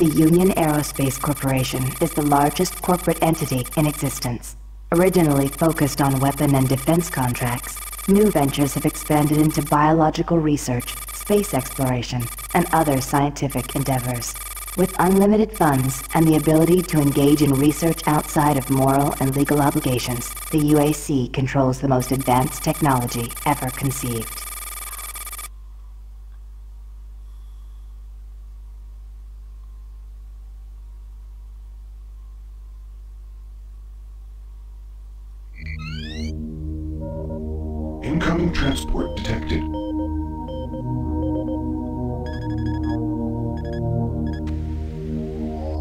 The Union Aerospace Corporation is the largest corporate entity in existence. Originally focused on weapon and defense contracts, new ventures have expanded into biological research, space exploration, and other scientific endeavors. With unlimited funds and the ability to engage in research outside of moral and legal obligations, the UAC controls the most advanced technology ever conceived. Incoming transport detected.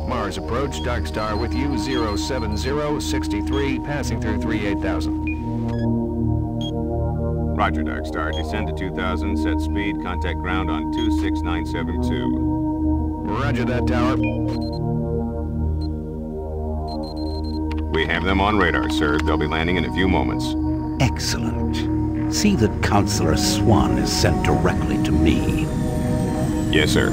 Mars approach, Dark Star with you, 07063, passing through 38,000. Roger, Dark Star. Descend to 2,000, set speed, contact ground on 26972. Roger that, tower. We have them on radar, sir. They'll be landing in a few moments. Excellent. See that Counselor Swan is sent directly to me. Yes, sir.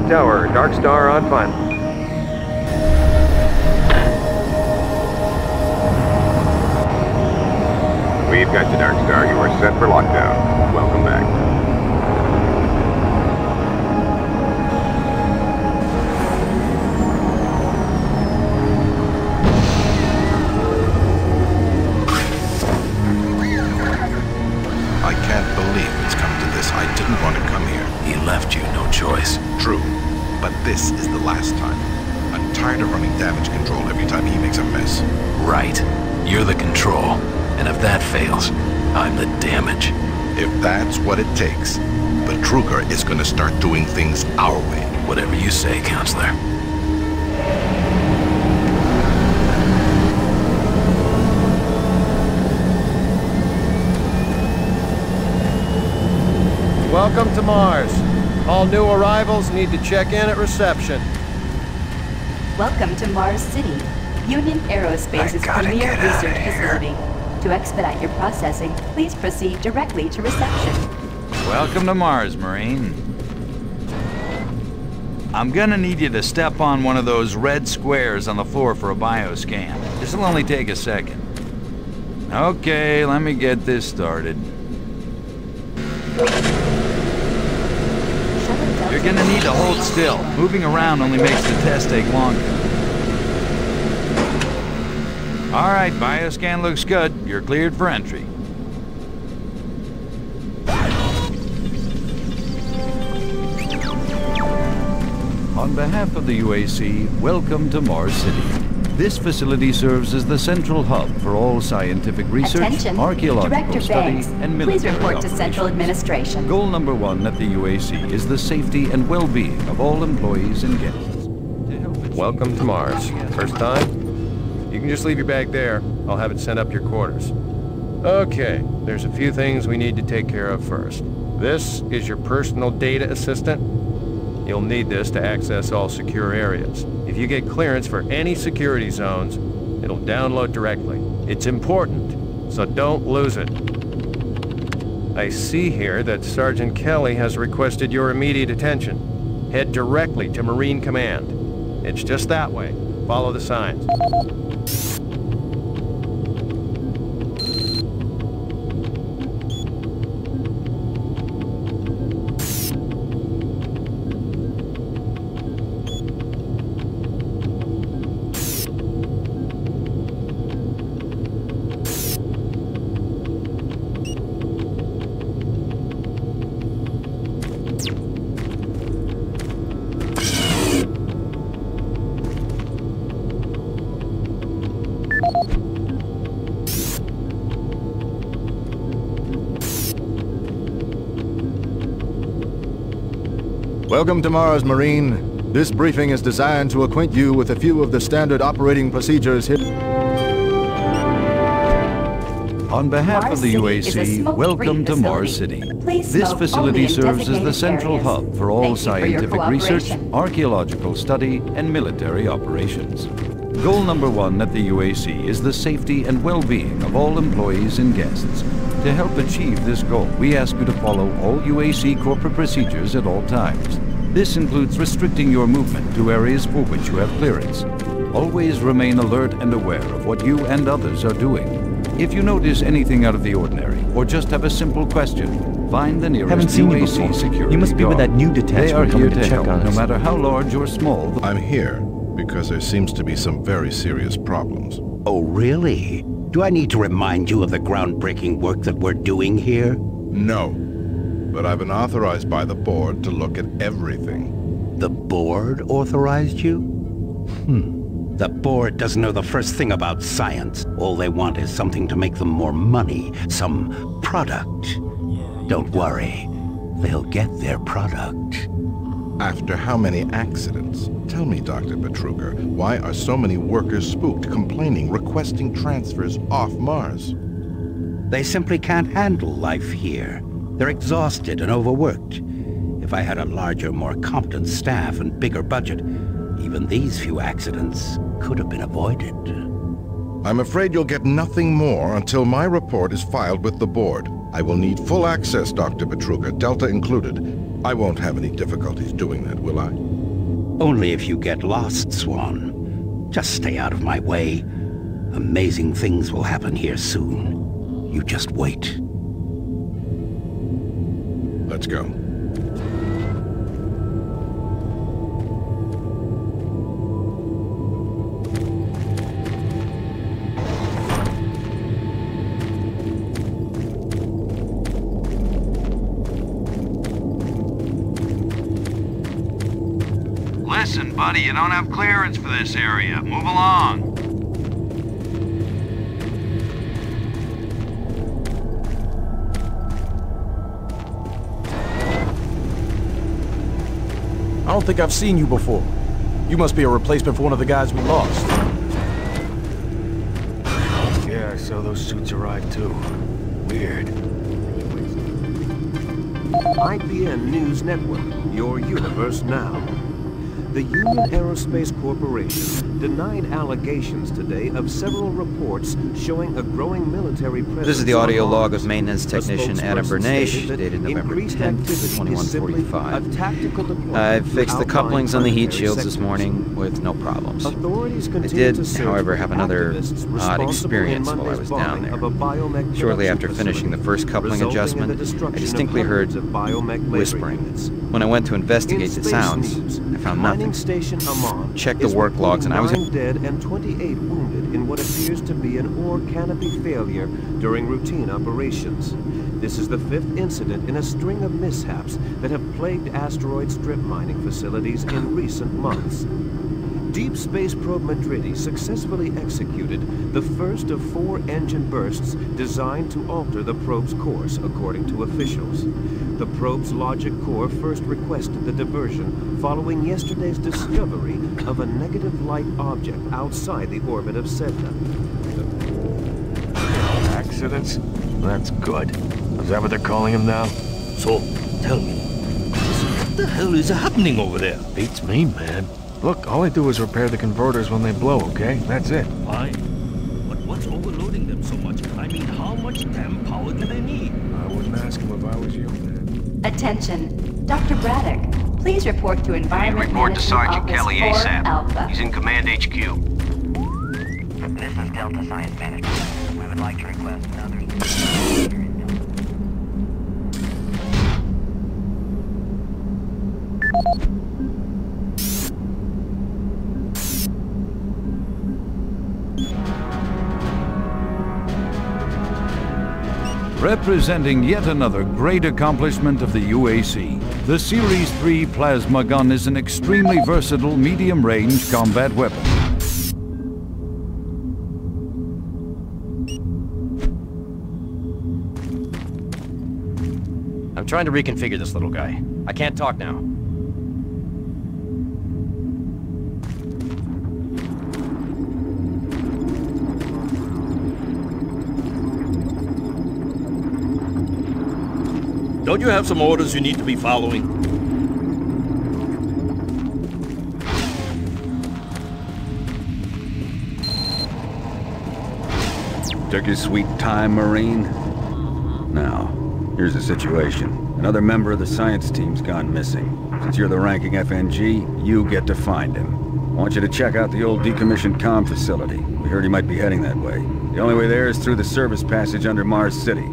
Tower, Dark Star on final. We've got you, Dark Star. You are set for lockdown. Welcome back. I can't believe it's come to this. I didn't want to come here. He left you no choice. True, but this is the last time. I'm tired of running damage control every time he makes a mess. Right. You're the control. And if that fails, I'm the damage. If that's what it takes, the Kruger is going to start doing things our way. Whatever you say, Counselor. Welcome to Mars. All new arrivals need to check in at reception. Welcome to Mars City, Union Aerospace's premier research facility. To expedite your processing, please proceed directly to reception. Welcome to Mars, Marine. I'm gonna need you to step on one of those red squares on the floor for a bioscan. This'll only take a second. Okay, let me get this started. You're gonna need to hold still. Moving around only makes the test take longer. All right, bioscan looks good. You're cleared for entry. On behalf of the UAC, welcome to Mars City. This facility serves as the central hub for all scientific research, Attention. archaeological Director study, Banks, and military please report to Central operations. Administration. Goal number 1 at the UAC is the safety and well-being of all employees and guests. Welcome to Mars. First time? You can just leave your bag there. I'll have it sent up your quarters. Okay, there's a few things we need to take care of first. This is your personal data assistant. You'll need this to access all secure areas. If you get clearance for any security zones, it'll download directly. It's important, so don't lose it. I see here that Sergeant Kelly has requested your immediate attention. Head directly to Marine Command. It's just that way. Follow the signs. Welcome to Mars, Marine. This briefing is designed to acquaint you with a few of the standard operating procedures here. On behalf Mars of the City is a UAC, smoke-free welcome to Mars facility. City. Please This smoke facility only in serves as the designated central areas. hub for all Thank you for your scientific research, cooperation. archaeological study, and military operations. Goal number 1 at the UAC is the safety and well-being of all employees and guests. To help achieve this goal, we ask you to follow all UAC corporate procedures at all times. This includes restricting your movement to areas for which you have clearance. Always remain alert and aware of what you and others are doing. If you notice anything out of the ordinary, or just have a simple question, find the nearest Haven't seen you UAC before. security You must be with guard. that new They are detachment here coming to to check help, on no us. matter how large or small. I'm here because there seems to be some very serious problems. Oh, really? Do I need to remind you of the groundbreaking work that we're doing here? No. But I've been authorized by the board to look at everything. The board authorized you? The board doesn't know the first thing about science. All they want is something to make them more money, some product. Don't worry, they'll get their product. After how many accidents? Tell me, Dr. Betruger, why are so many workers spooked, complaining, requesting transfers off Mars? They simply can't handle life here. They're exhausted and overworked. If I had a larger, more competent staff and bigger budget, even these few accidents could have been avoided. I'm afraid you'll get nothing more until my report is filed with the board. I will need full access, Dr. Betruger, Delta included. I won't have any difficulties doing that, will I? Only if you get lost, Swan. Just stay out of my way. Amazing things will happen here soon. You just wait. Let's go. Listen, buddy, you don't have clearance for this area. Move along. I don't think I've seen you before. You must be a replacement for one of the guys we lost. Yeah, I saw those suits arrive too. Weird. IPN News Network, your universe now. The Union Aerospace Corporation denied allegations today of several reports showing a growing military presence. This is the audio on log Mars. of maintenance technician Adam Bernache, dated November 10th, 2145. I fixed the couplings on the heat shields this morning with no problems. I did, however, have another odd experience while I was down there. Shortly after finishing the first coupling adjustment, I distinctly heard whispering. When I went to investigate the sounds, I found nothing. Checked the work logs and I was 9 dead and 28 wounded in what appears to be an ore canopy failure during routine operations. This is the 5th incident in a string of mishaps that have plagued asteroid strip mining facilities in recent months. Deep Space Probe Madridi successfully executed the first of 4 engine bursts designed to alter the probe's course, according to officials. The probe's logic core first requested the diversion following yesterday's discovery of a negative light object outside the orbit of Sedna. Accidents? That's good. Is that what they're calling them now? So, tell me, what the hell is happening over there? Beats me, man. Look, all I do is repair the converters when they blow, okay? That's it. Fine. But what's overloading them so much? I mean, how much damn power do they need? I wouldn't ask him if I was you, man. Attention. Dr. Braddock, please report to Environment Report to Management Sergeant Office Kelly 4 ASAP. Alpha. He's in Command HQ. This is Delta Science Management. We would like to request another... Representing yet another great accomplishment of the UAC, the Series 3 plasma gun is an extremely versatile medium-range combat weapon. I'm trying to reconfigure this little guy. I can't talk now. Don't you have some orders you need to be following? Took your sweet time, Marine? Now, here's the situation. Another member of the science team's gone missing. Since you're the ranking FNG, you get to find him. I want you to check out the old decommissioned comm facility. We heard he might be heading that way. The only way there is through the service passage under Mars City.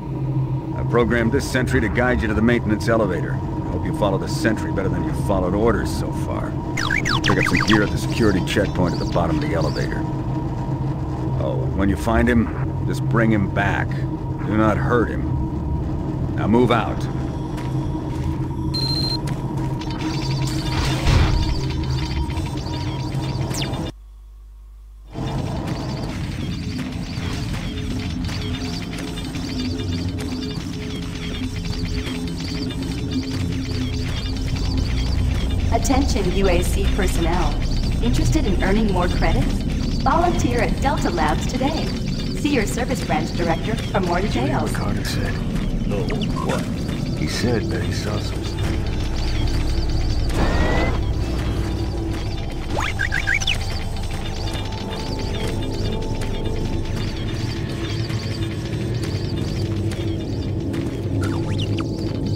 I programmed this sentry to guide you to the maintenance elevator. I hope you follow the sentry better than you've followed orders so far. Pick up some gear at the security checkpoint at the bottom of the elevator. Oh, and when you find him, just bring him back. Do not hurt him. Now move out. Attention UAC personnel. Interested in earning more credits? Volunteer at Delta Labs today. See your service branch director for more details. What Carter said. No, what? He said that he saw some stuff.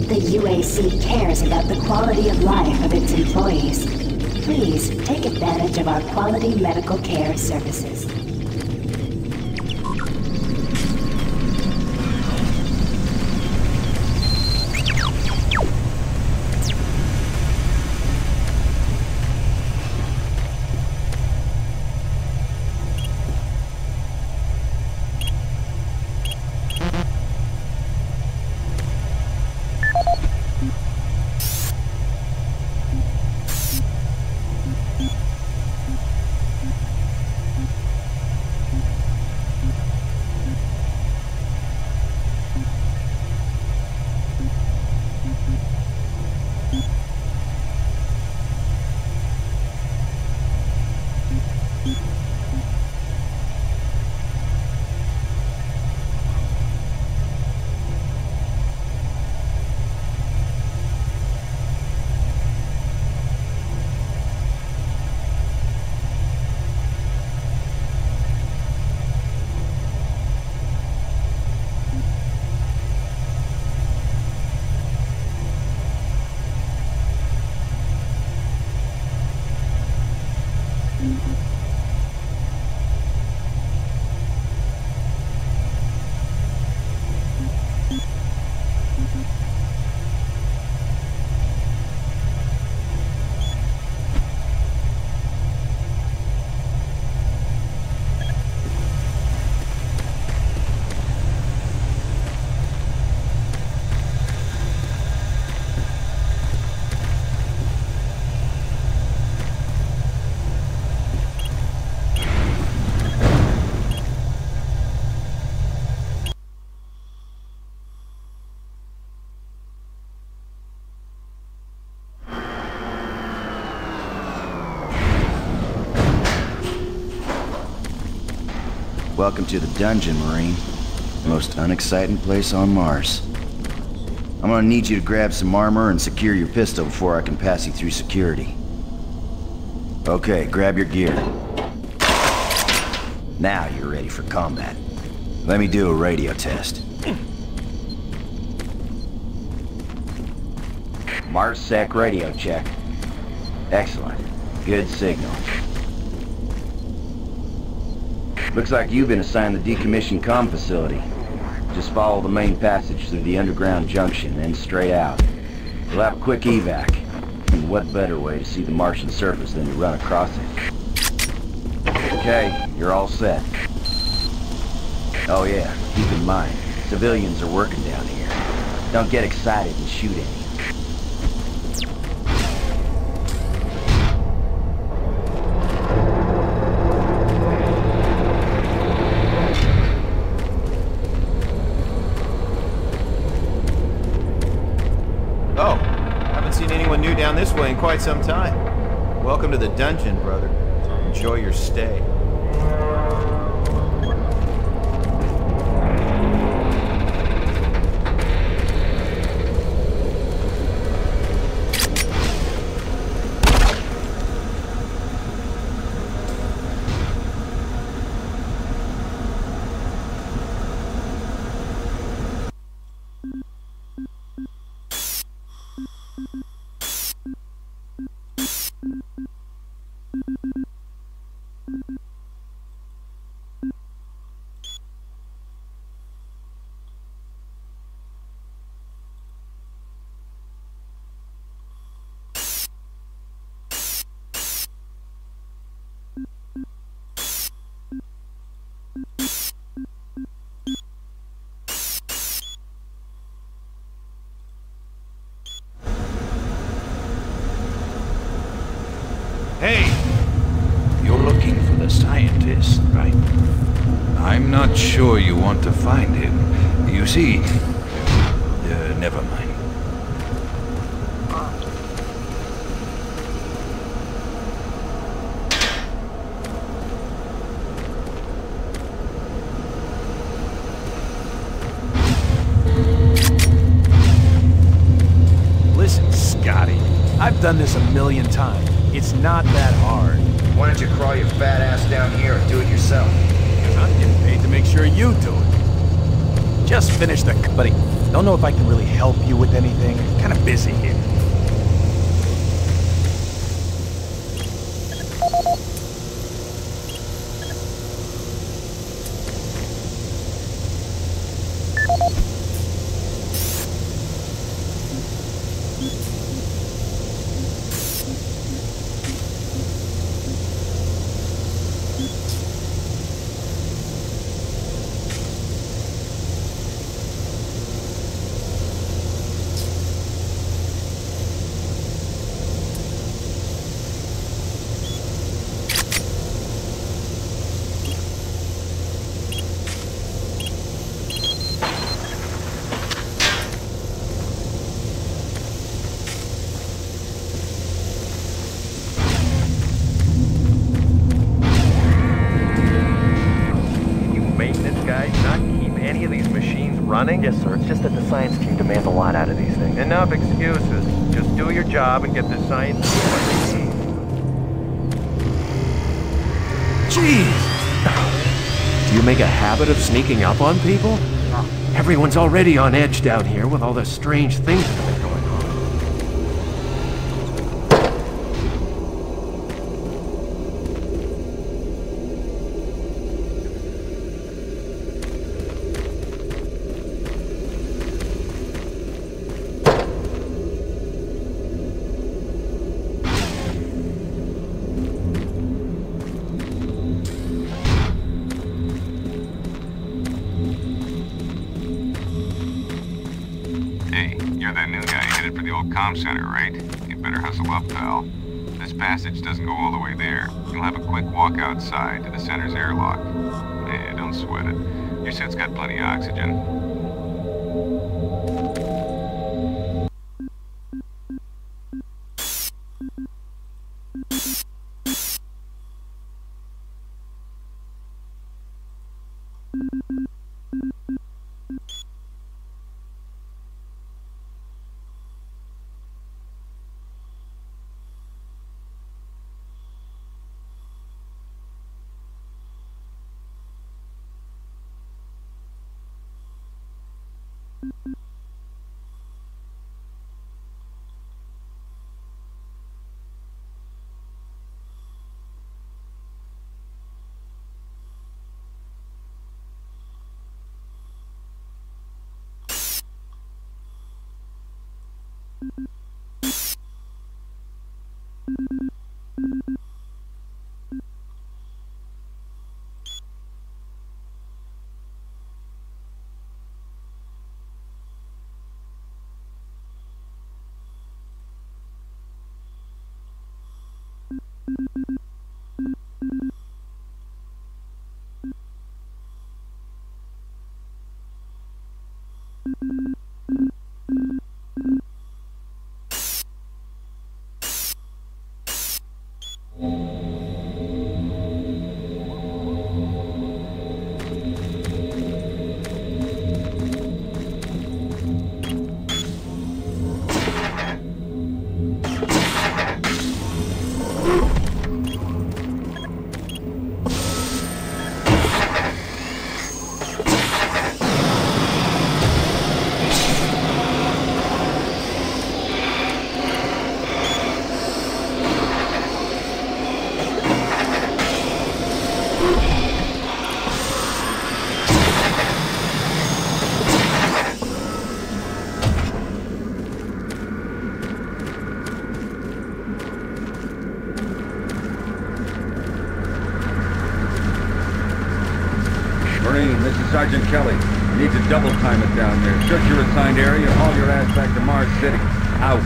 The UAC cares about the quality of life of its employees. Please take advantage of our quality medical care services. Welcome to the dungeon, Marine. The most unexciting place on Mars. I'm gonna need you to grab some armor and secure your pistol before I can pass you through security. Okay, grab your gear. Now you're ready for combat. Let me do a radio test. MarsSec radio check. Excellent. Good signal. Looks like you've been assigned the decommissioned comm facility. Just follow the main passage through the underground junction and straight out. You'll have a quick evac. And what better way to see the Martian surface than to run across it? Okay, you're all set. Oh yeah, keep in mind, civilians are working down here. Don't get excited and shoot any. Down this way in quite some time. Welcome to the dungeon, brother. Enjoy your stay. Hey! You're looking for the scientist, right? I'm not sure you want to find him. You see... never mind. Listen, Scotty. I've done this a million times. It's not that hard. Why don't you crawl your fat ass down here and do it yourself? Because I'm getting paid to make sure you do it. Just finish the... Buddy, don't know if I can really help you with anything. Kind of busy here. Running? Yes, sir. It's just that the science team demands a lot out of these things. Enough excuses. Just do your job and get the science team what they need. Jeez! Do you make a habit of sneaking up on people? Everyone's already on edge down here with all the strange things that have been going on. Comm center, right? You better hustle up, pal. This passage doesn't go all the way there. You'll have a quick walk outside to the center's airlock. Eh, don't sweat it. Your suit's got plenty of oxygen. Sergeant Kelly, you need to double time it down there. Search your assigned area and haul your ass back to Mars City. Out.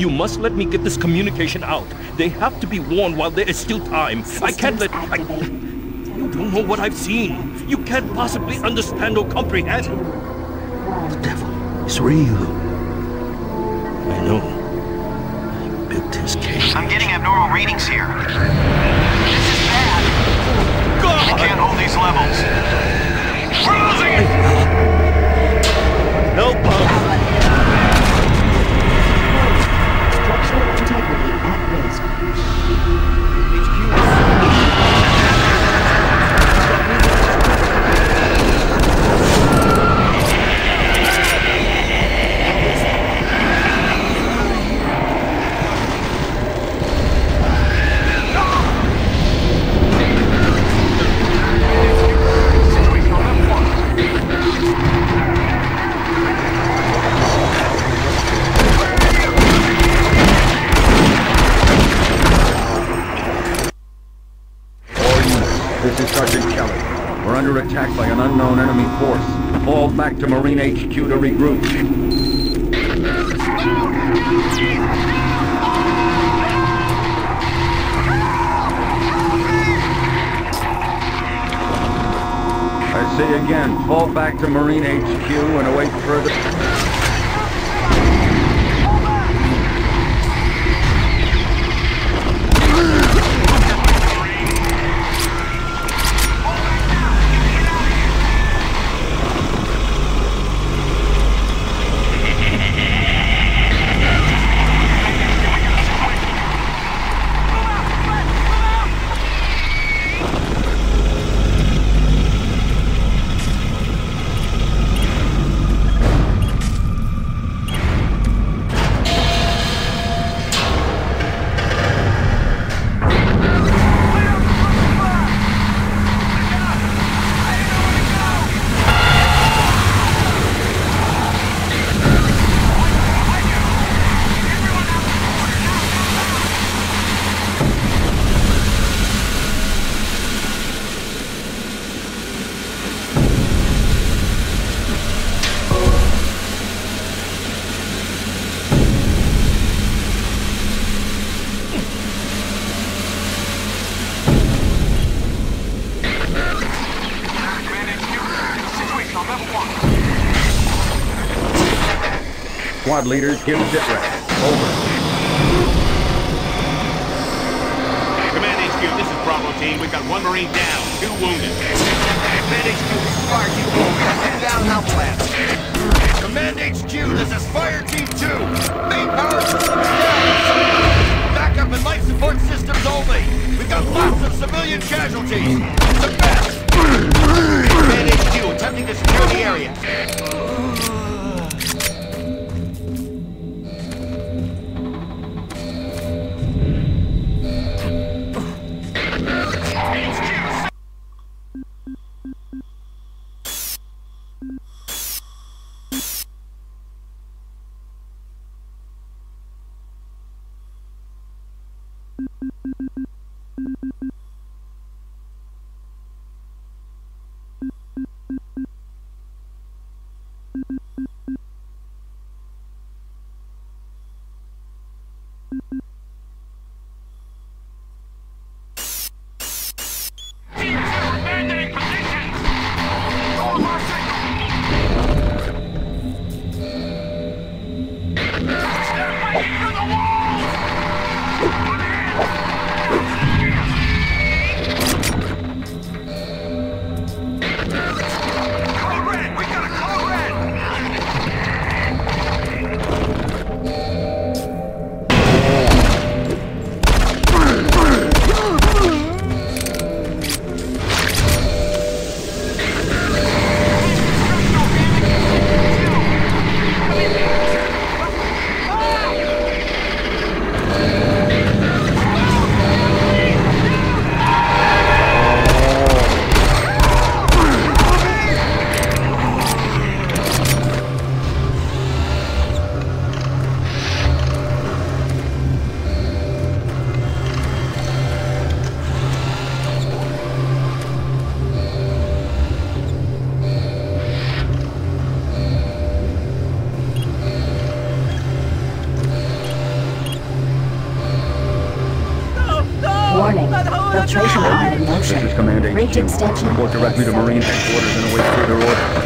You must let me get this communication out. They have to be warned while there is still time. I can't let... You don't know what I've seen. You can't possibly understand or comprehend. The devil is real. I know. I built his case. I'm getting abnormal readings here. This is bad. God! I can't hold these levels. We're losing it! Help us! Structural integrity at risk. This is Sergeant Kelly. We're under attack by an unknown enemy force. Fall back to Marine HQ to regroup. I say again, fall back to Marine HQ and await further... Squad leaders, give sit rep. Over. Command HQ, this is Bravo team. We've got one Marine down, 2 wounded. Command HQ, this is Fire Team 4. We got 2 down now flat. Command HQ, this is Fire Team 2. Main power systems down. Backup and life support systems only. We've got lots of civilian casualties. It's a mess. Command HQ, attempting to secure the area. turbine in motion. This is Command HQ. Bridge extension. Report directly to Marine Headquarters and await further orders.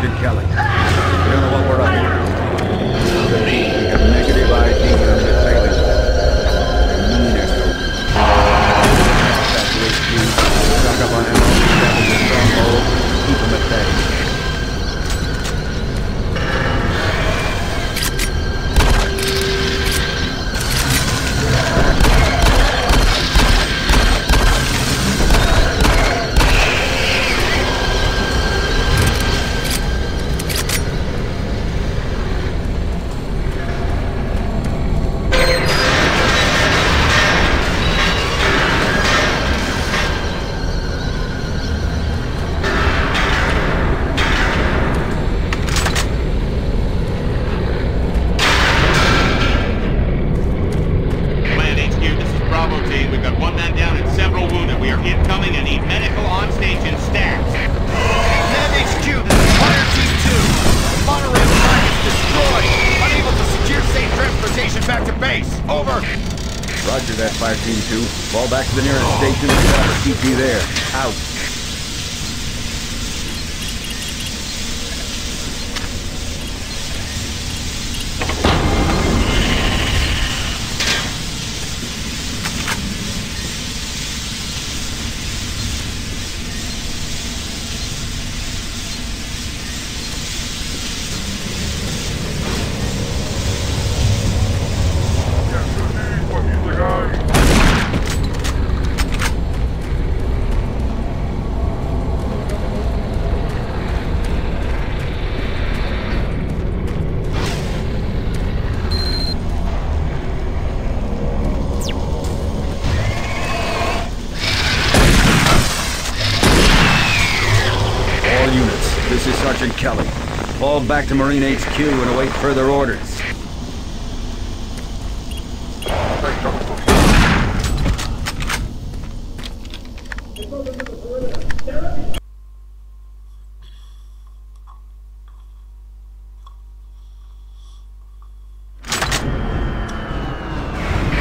Sergeant Kelly. We don't know what we're up to. We have negative ID on the assailant. Back to HQ. Stock up on ammo. Establish a stronghold. Keep them at bay. Roger that, Fire Team 2. Fall back to the nearest station and set up a CP there. Out. This is Sergeant Kelly. Fall back to Marine HQ and await further orders.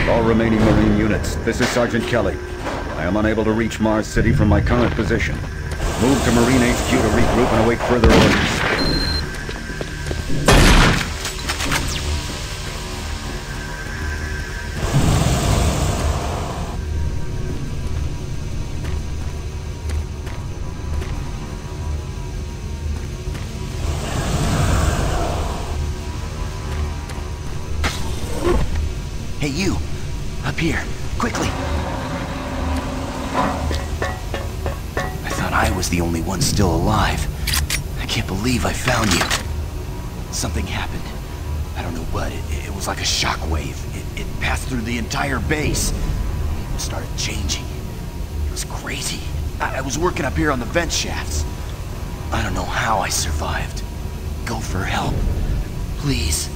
All remaining Marine units, this is Sergeant Kelly. I am unable to reach Mars City from my current position. Move to Marine HQ to regroup and await further orders. Hey, you! Up here, quickly! I was the only one still alive. I can't believe I found you. Something happened. I don't know what. It was like a shockwave. It passed through the entire base. It started changing. It was crazy. I was working up here on the vent shafts. I don't know how I survived. Go for help. Please.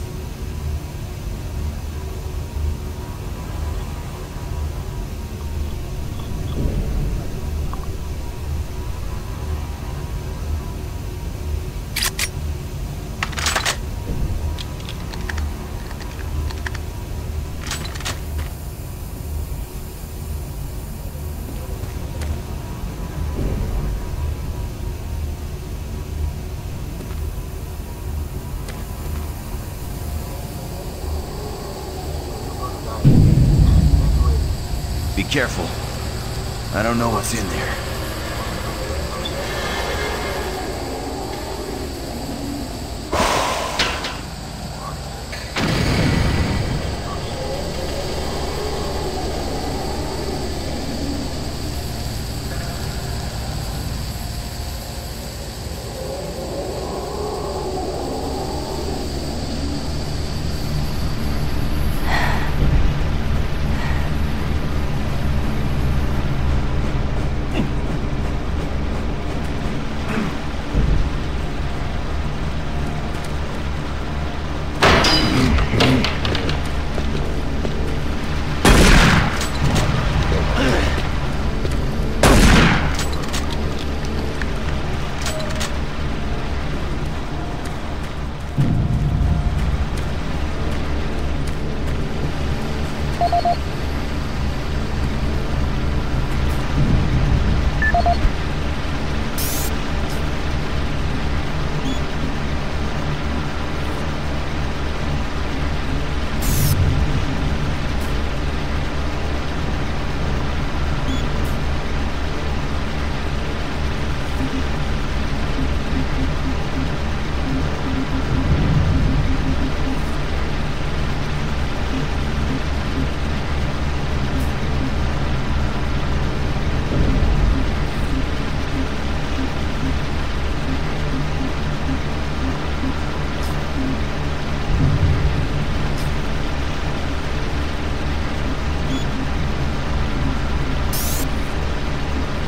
Be careful. I don't know what's in there.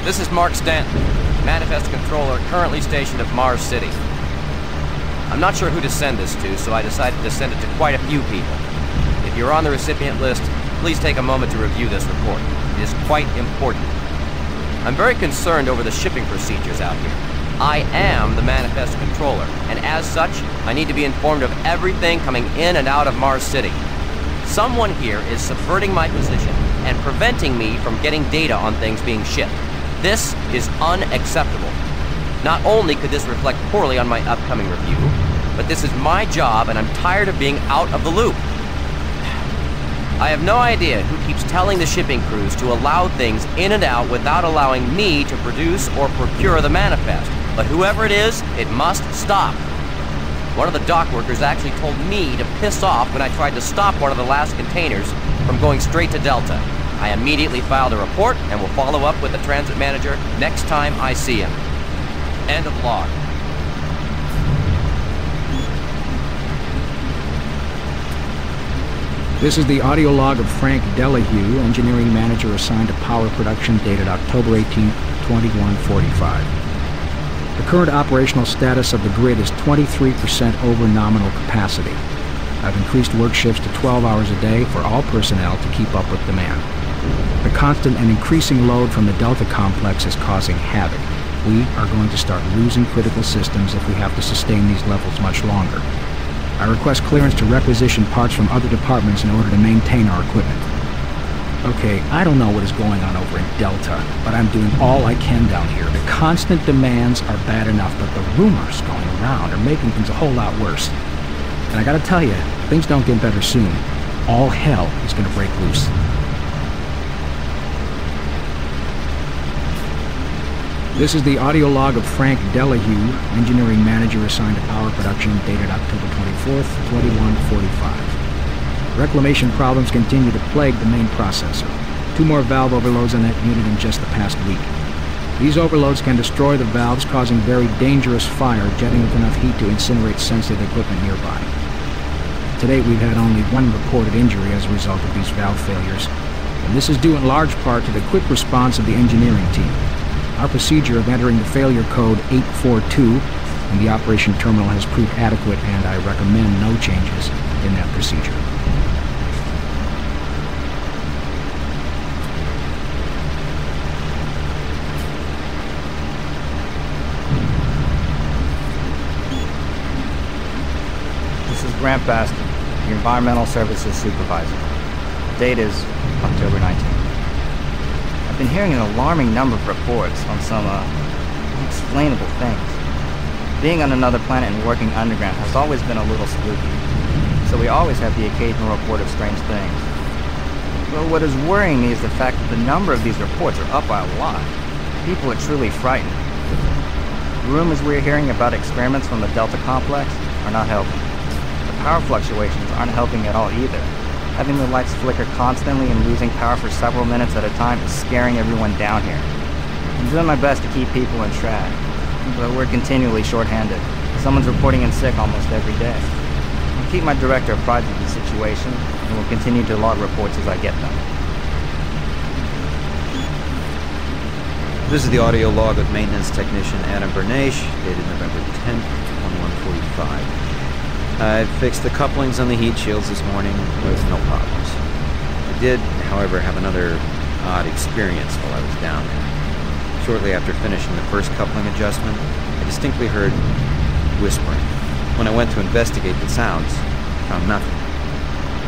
This is Mark Stanton, Manifest Controller, currently stationed at Mars City. I'm not sure who to send this to, so I decided to send it to quite a few people. If you're on the recipient list, please take a moment to review this report. It is quite important. I'm very concerned over the shipping procedures out here. I am the Manifest Controller, and as such, I need to be informed of everything coming in and out of Mars City. Someone here is subverting my position and preventing me from getting data on things being shipped. This is unacceptable. Not only could this reflect poorly on my upcoming review, but this is my job and I'm tired of being out of the loop. I have no idea who keeps telling the shipping crews to allow things in and out without allowing me to produce or procure the manifest, but whoever it is, it must stop. One of the dock workers actually told me to piss off when I tried to stop one of the last containers from going straight to Delta. I immediately filed a report and will follow up with the transit manager next time I see him. End of log. This is the audio log of Frank Delahue, engineering manager assigned to power production, dated October 18, 2145. The current operational status of the grid is 23% over nominal capacity. I've increased work shifts to 12 hours a day for all personnel to keep up with demand. The constant and increasing load from the Delta complex is causing havoc. We are going to start losing critical systems if we have to sustain these levels much longer. I request clearance to requisition parts from other departments in order to maintain our equipment. Okay, I don't know what is going on over in Delta, but I'm doing all I can down here. The constant demands are bad enough, but the rumors going around are making things a whole lot worse. And I gotta tell you, if things don't get better soon, all hell is gonna break loose. This is the audio log of Frank Delahue, engineering manager assigned to power production, dated October 24th, 2145. Reclamation problems continue to plague the main processor. 2 more valve overloads on that unit in just the past week. These overloads can destroy the valves, causing very dangerous fire, jetting with enough heat to incinerate sensitive equipment nearby. To date, we've had only 1 reported injury as a result of these valve failures, and this is due in large part to the quick response of the engineering team. Our procedure of entering the failure code 842 in the operation terminal has proved adequate, and I recommend no changes in that procedure. This is Grant Baston, your Environmental Services Supervisor. The date is October 19th. I've been hearing an alarming number of reports on some unexplainable things. Being on another planet and working underground has always been a little spooky, so we always have the occasional report of strange things. But what is worrying me is the fact that the number of these reports are up by a lot. People are truly frightened. The rumors we're hearing about experiments from the Delta complex are not helping. The power fluctuations aren't helping at all either. Having the lights flicker constantly and losing power for several minutes at a time is scaring everyone down here. I'm doing my best to keep people in track, but we're continually short-handed. Someone's reporting in sick almost every day. I'll keep my director apprised of the situation, and will continue to log reports as I get them. This is the audio log of maintenance technician Adam Bernache, dated November 10th, 2145. I fixed the couplings on the heat shields this morning with no problems. I did, however, have another odd experience while I was down there. Shortly after finishing the first coupling adjustment, I distinctly heard whispering. When I went to investigate the sounds, I found nothing.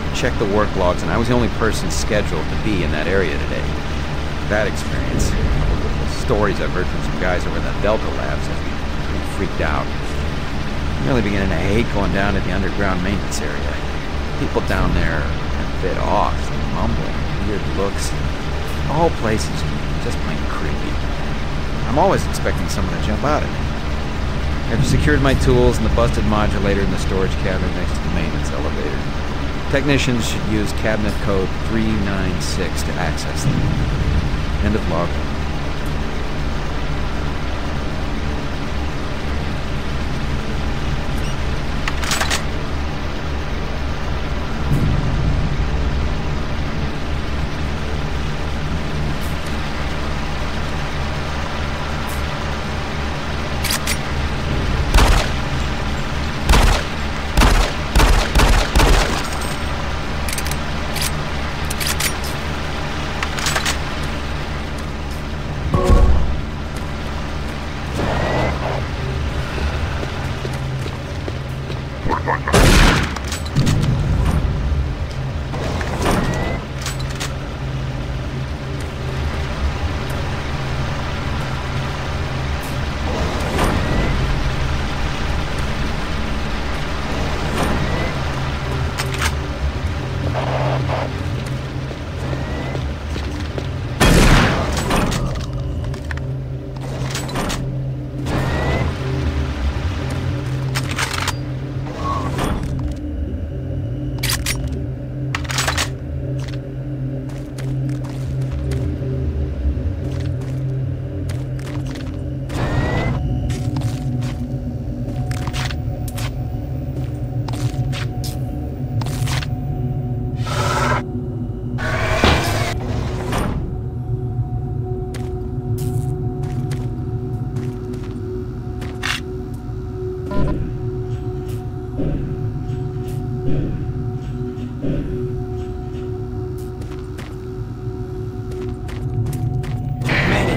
I checked the work logs, and I was the only person scheduled to be in that area today. That experience, coupled with the stories I've heard from some guys over in the Delta labs, has me pretty freaked out. I'm really beginning to hate going down to the underground maintenance area. People down there are a bit off, mumbling, weird looks. The whole place is just plain creepy. I'm always expecting someone to jump out at me. I've secured my tools and the busted modulator in the storage cabinet next to the maintenance elevator. Technicians should use cabinet code 396 to access them. End of log.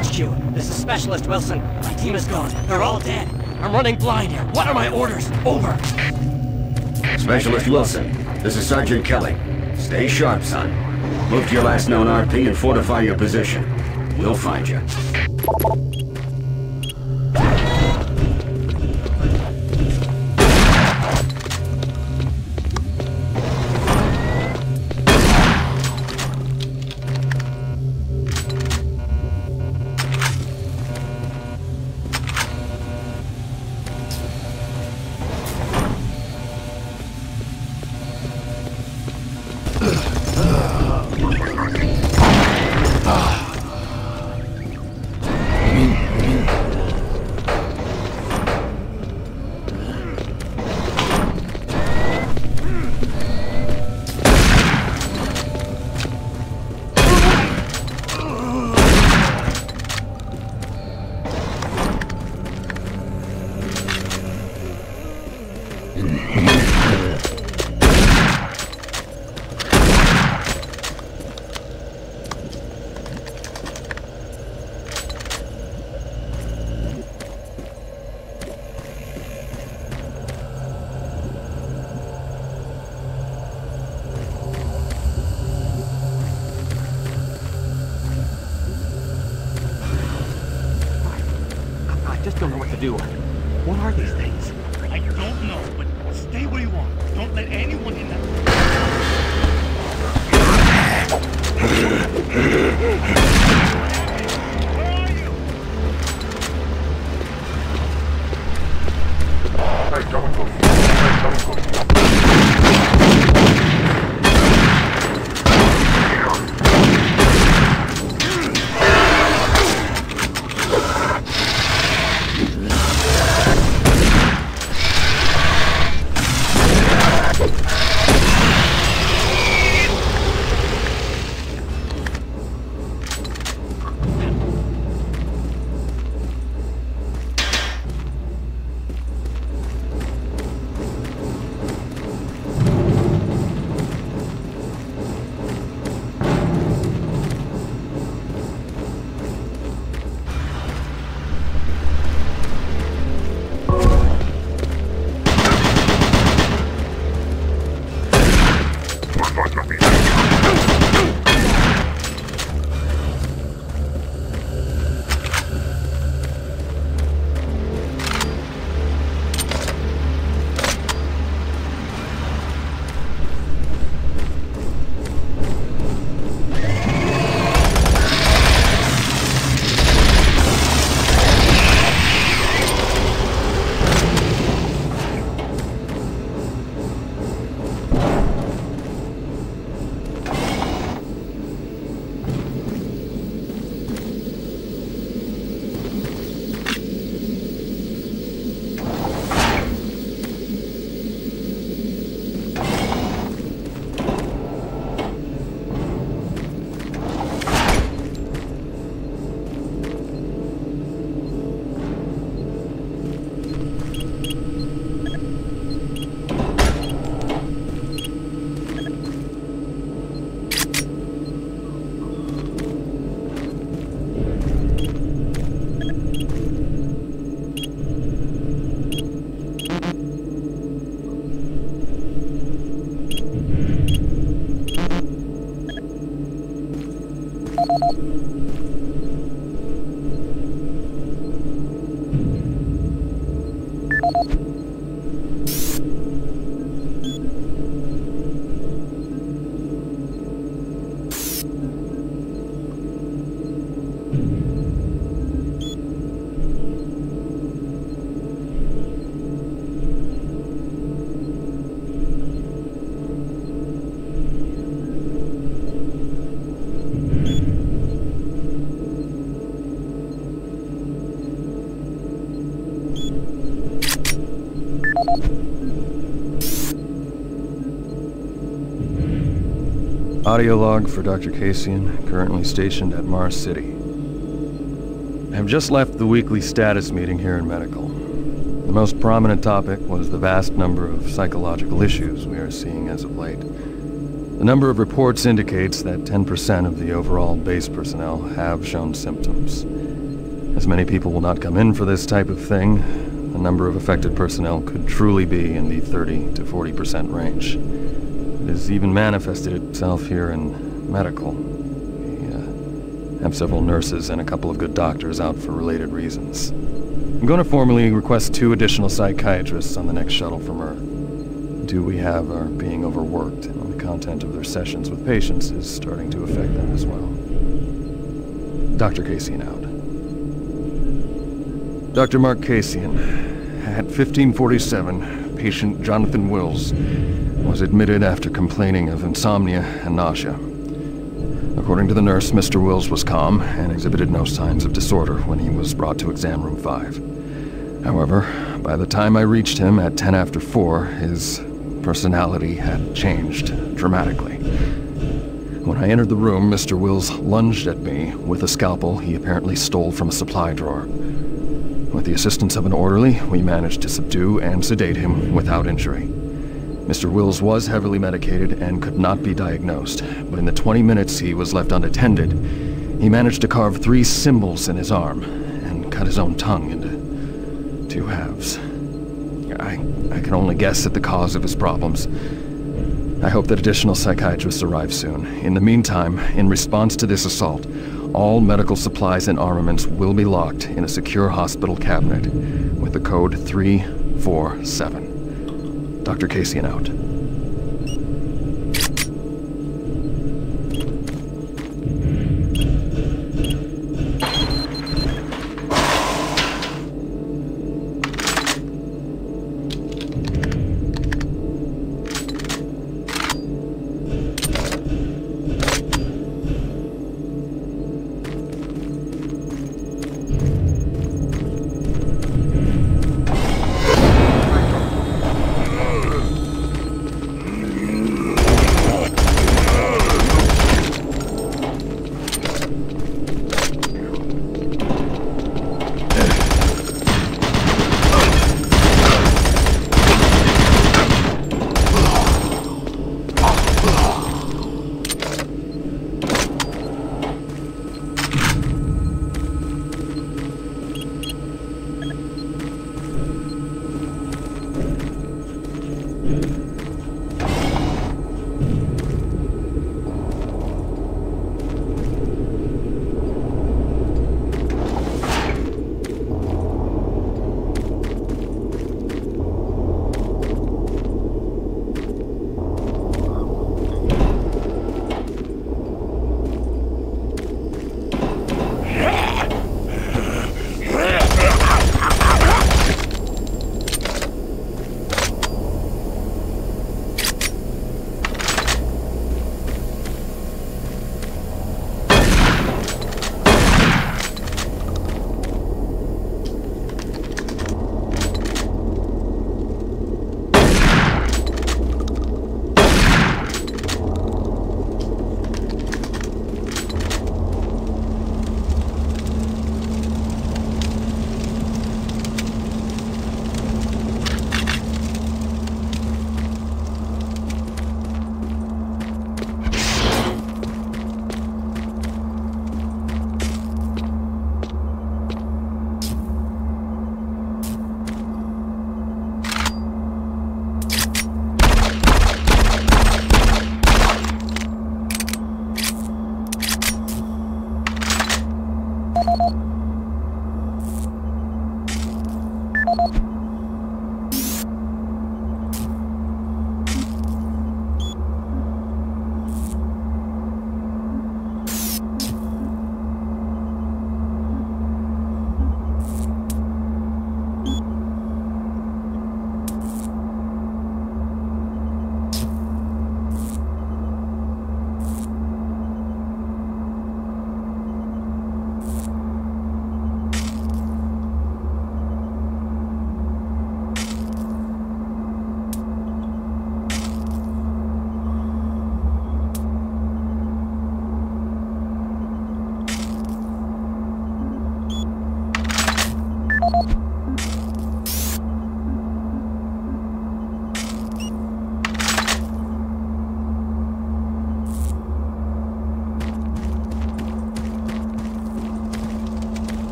HQ. This is Specialist Wilson. My team is gone. They're all dead. I'm running blind here. What are my orders? Over. Specialist Wilson, this is Sergeant Kelly. Stay sharp, son. Move to your last known RP and fortify your position. We'll find you. I just don't know what to do. What are these things? I don't know, but stay where you are. Don't let anyone in that... Audio log for Dr. Cassian, currently stationed at Mars City. I have just left the weekly status meeting here in Medical. The most prominent topic was the vast number of psychological issues we are seeing as of late. The number of reports indicates that 10% of the overall base personnel have shown symptoms. As many people will not come in for this type of thing, the number of affected personnel could truly be in the 30 to 40% range. It has even manifested itself here in medical. We have several nurses and a couple of good doctors out for related reasons. I'm going to formally request 2 additional psychiatrists on the next shuttle from Earth. 2 we have are being overworked, and the content of their sessions with patients is starting to affect them as well. Dr. Kasian out. Dr. Mark Kasian, at 1547, patient Jonathan Wills was admitted after complaining of insomnia and nausea. According to the nurse, Mr. Wills was calm and exhibited no signs of disorder when he was brought to exam room 5. However, by the time I reached him at 10 after 4, his personality had changed dramatically. When I entered the room, Mr. Wills lunged at me with a scalpel he apparently stole from a supply drawer. With the assistance of an orderly, we managed to subdue and sedate him without injury. Mr. Wills was heavily medicated and could not be diagnosed, but in the 20 minutes he was left unattended, he managed to carve 3 symbols in his arm and cut his own tongue into 2 halves. I can only guess at the cause of his problems. I hope that additional psychiatrists arrive soon. In the meantime, in response to this assault, all medical supplies and armaments will be locked in a secure hospital cabinet with the code 347. Dr. Kasian out.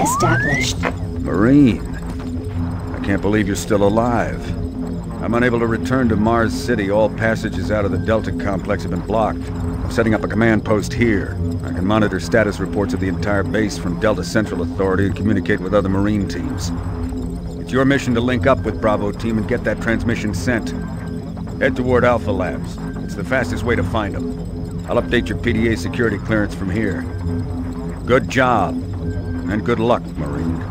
established. Marine. I can't believe you're still alive. I'm unable to return to Mars City. All passages out of the Delta complex have been blocked. I'm setting up a command post here. I can monitor status reports of the entire base from Delta Central Authority and communicate with other Marine teams. It's your mission to link up with Bravo Team and get that transmission sent. Head toward Alpha Labs. It's the fastest way to find them. I'll update your PDA security clearance from here. Good job, and good luck, Marine.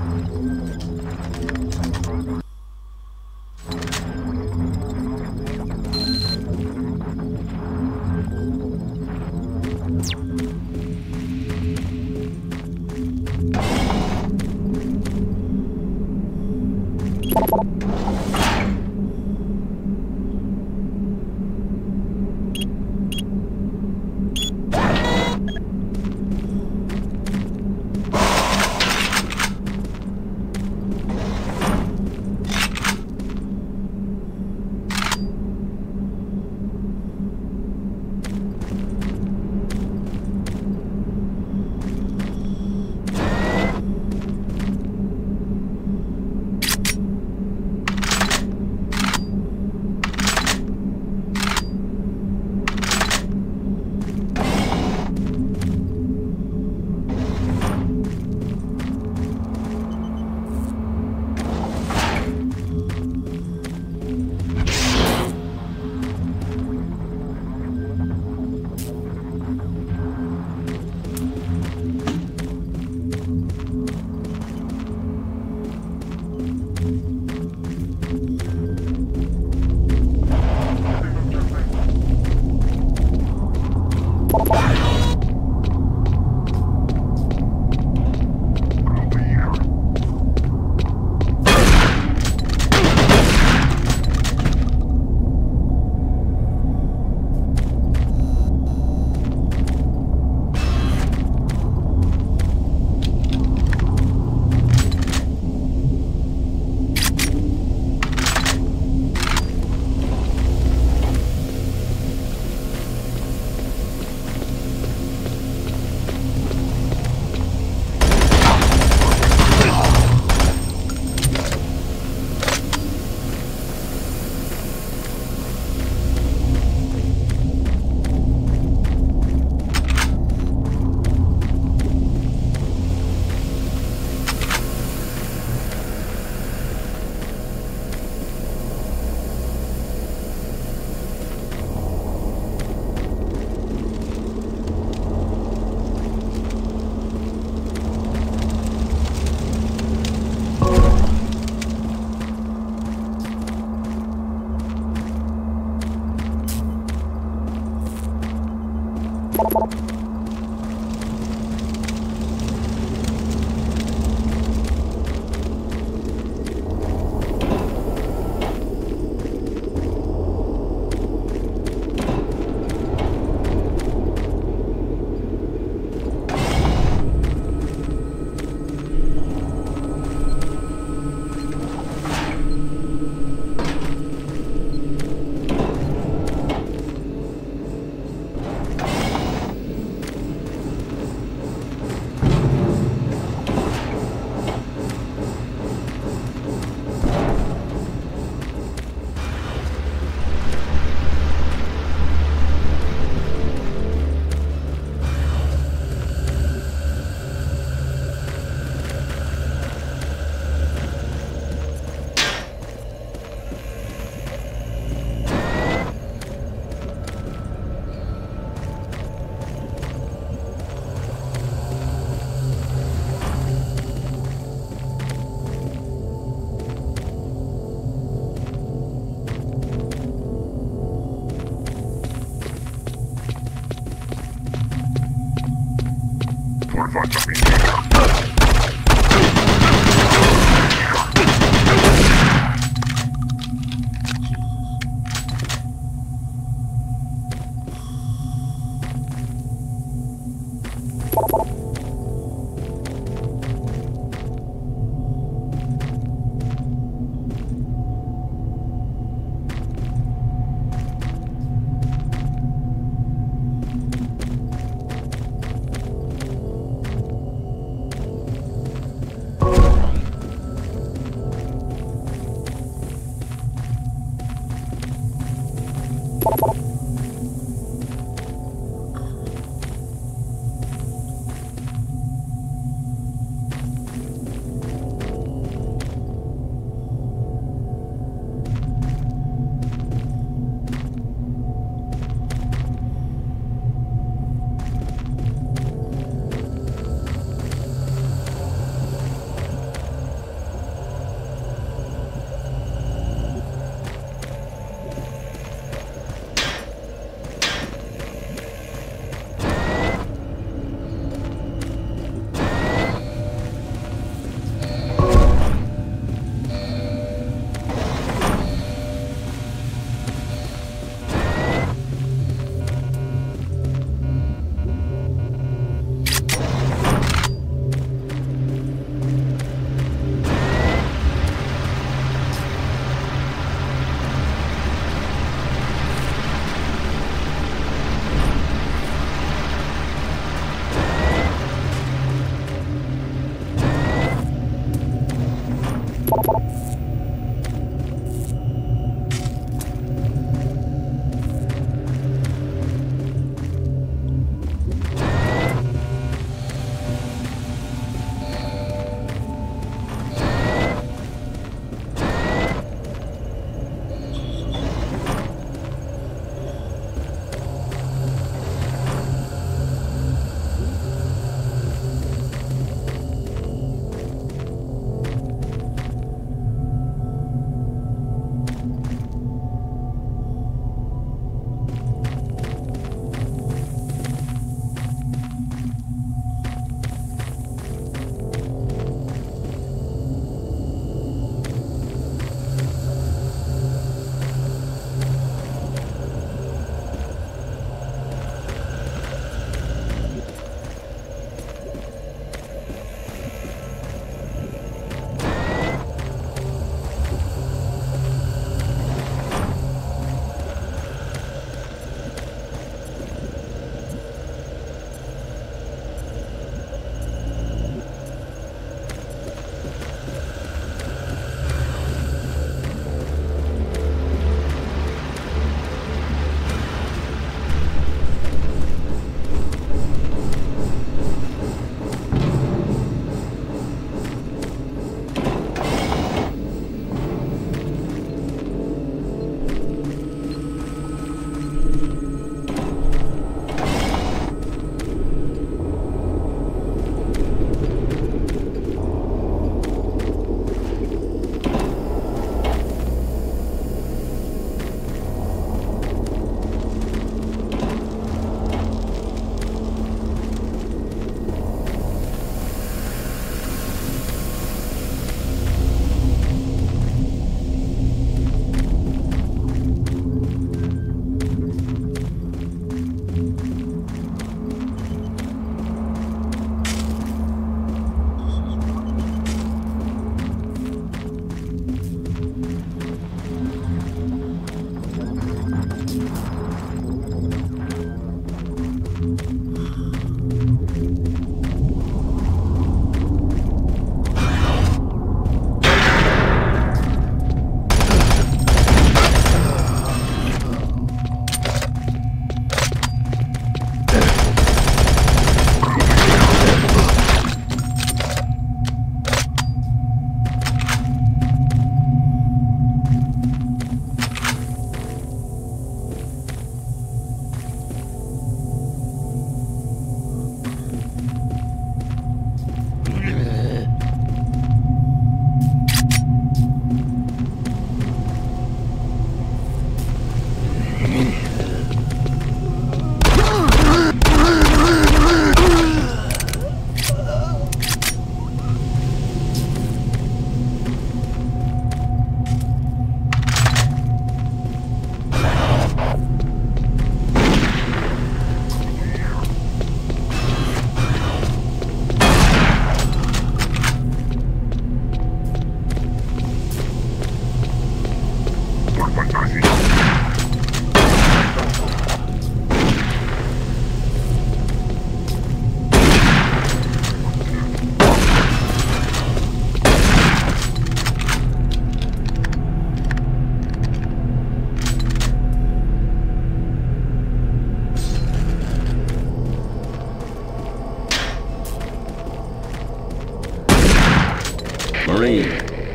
Marine,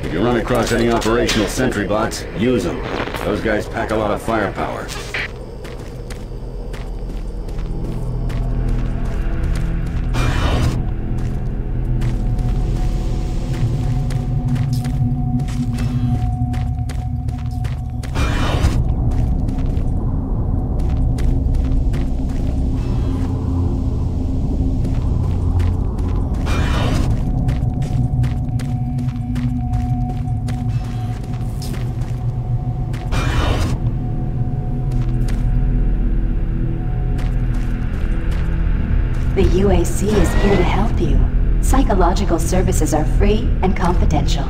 if you run across any operational sentry bots, use them. Those guys pack a lot of firepower. The UAC is here to help you. Psychological services are free and confidential.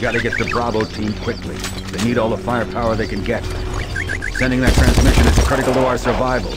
We gotta get the Bravo team quickly. They need all the firepower they can get. Sending that transmission is critical to our survival.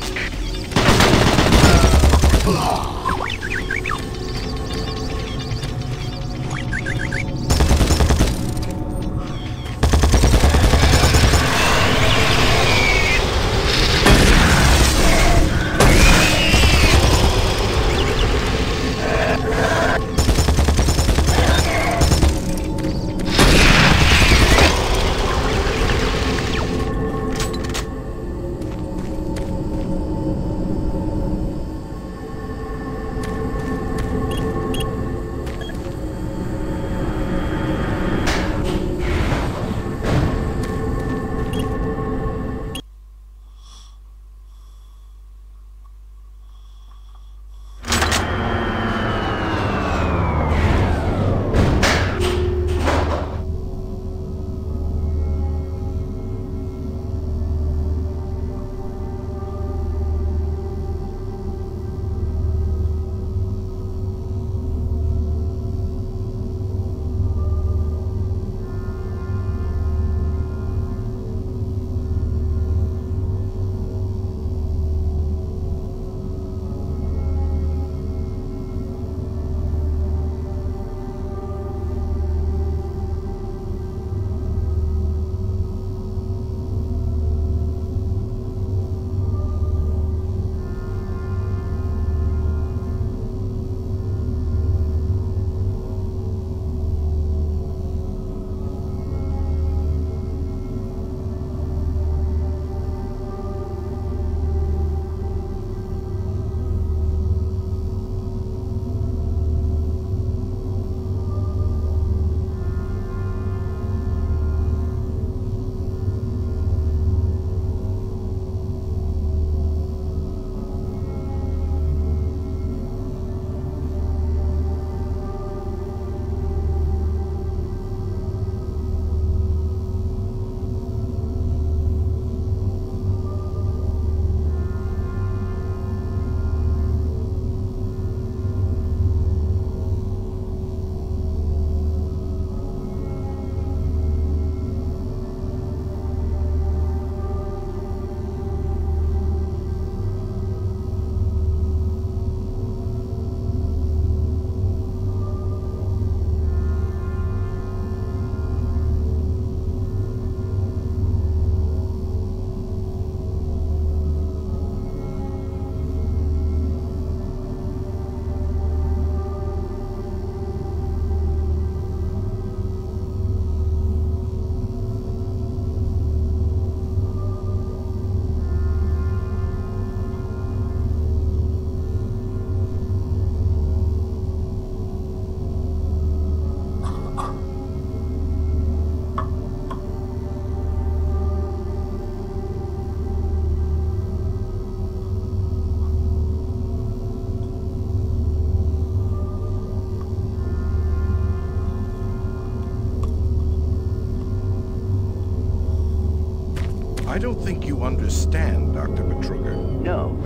I don't think you understand, Dr. Betruger. No,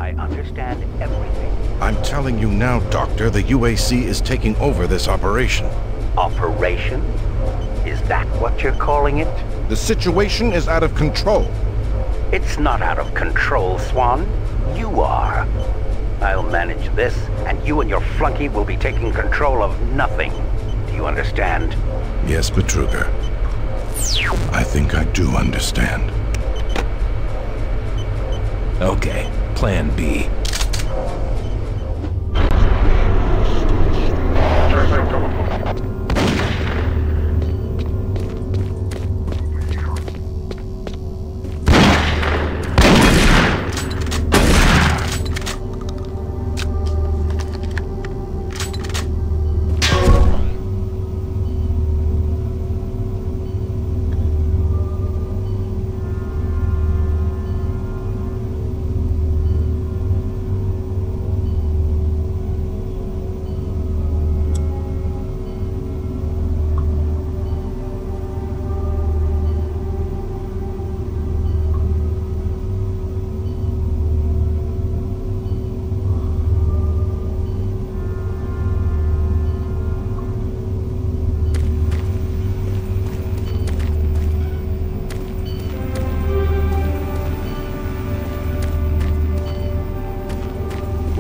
I understand everything. I'm telling you now, Doctor, the UAC is taking over this operation. Operation? Is that what you're calling it? The situation is out of control. It's not out of control, Swan. You are. I'll manage this, and you and your flunky will be taking control of nothing. Do you understand? Yes, Betruger. I think I do understand. Okay, Plan B.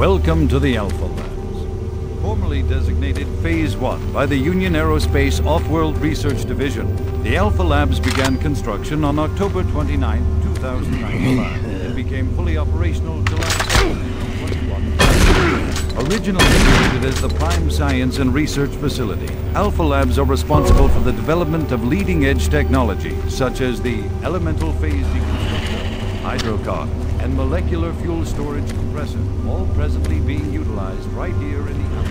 Welcome to the Alpha Labs. Formerly designated Phase 1 by the Union Aerospace Off-World Research Division, the Alpha Labs began construction on October 29, 2095, and became fully operational July 2021. Originally created as the Prime Science and Research Facility, Alpha Labs are responsible for the development of leading-edge technology, such as the elemental phase deconstructor, hydrocon, and molecular fuel storage compressor, all presently being utilized right here in the Alpha.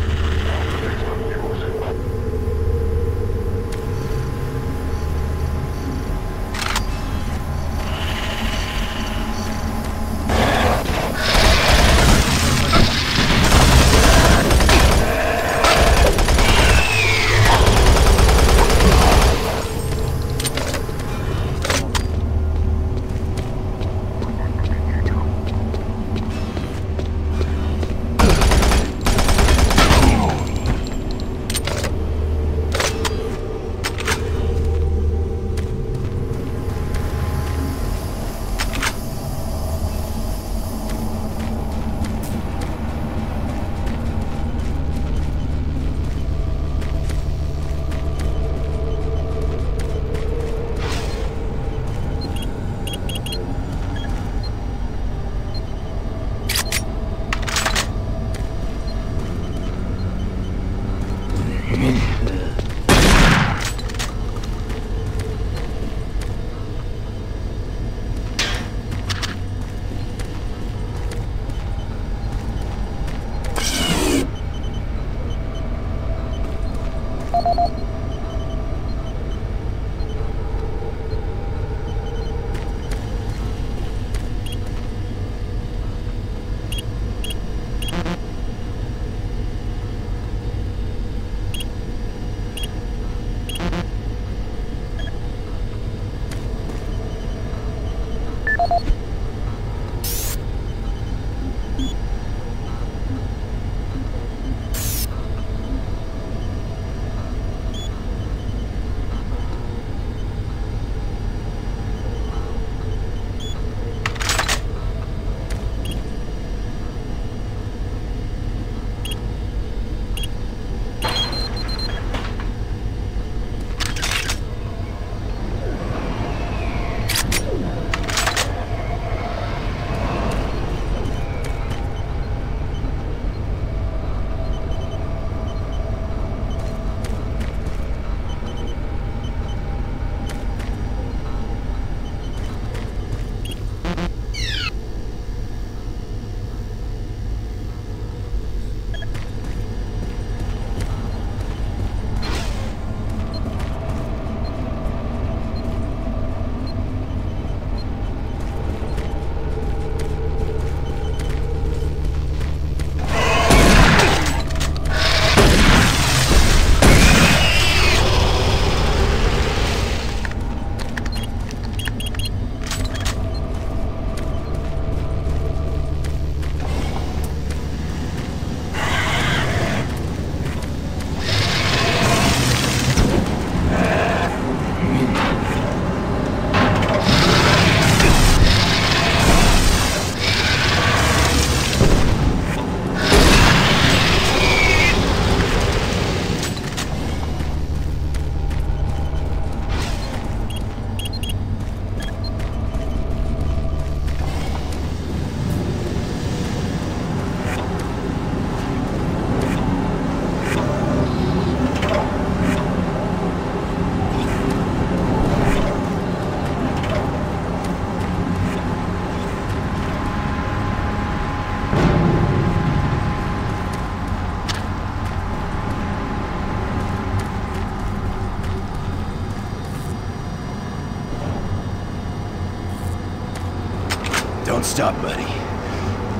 Don't stop, buddy.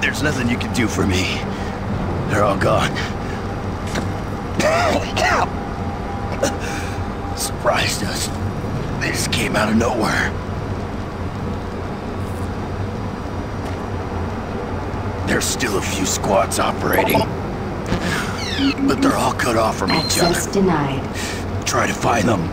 There's nothing you can do for me. They're all gone. Surprised us. They just came out of nowhere. There's still a few squads operating, but they're all cut off from each other. Access denied. Try to find them.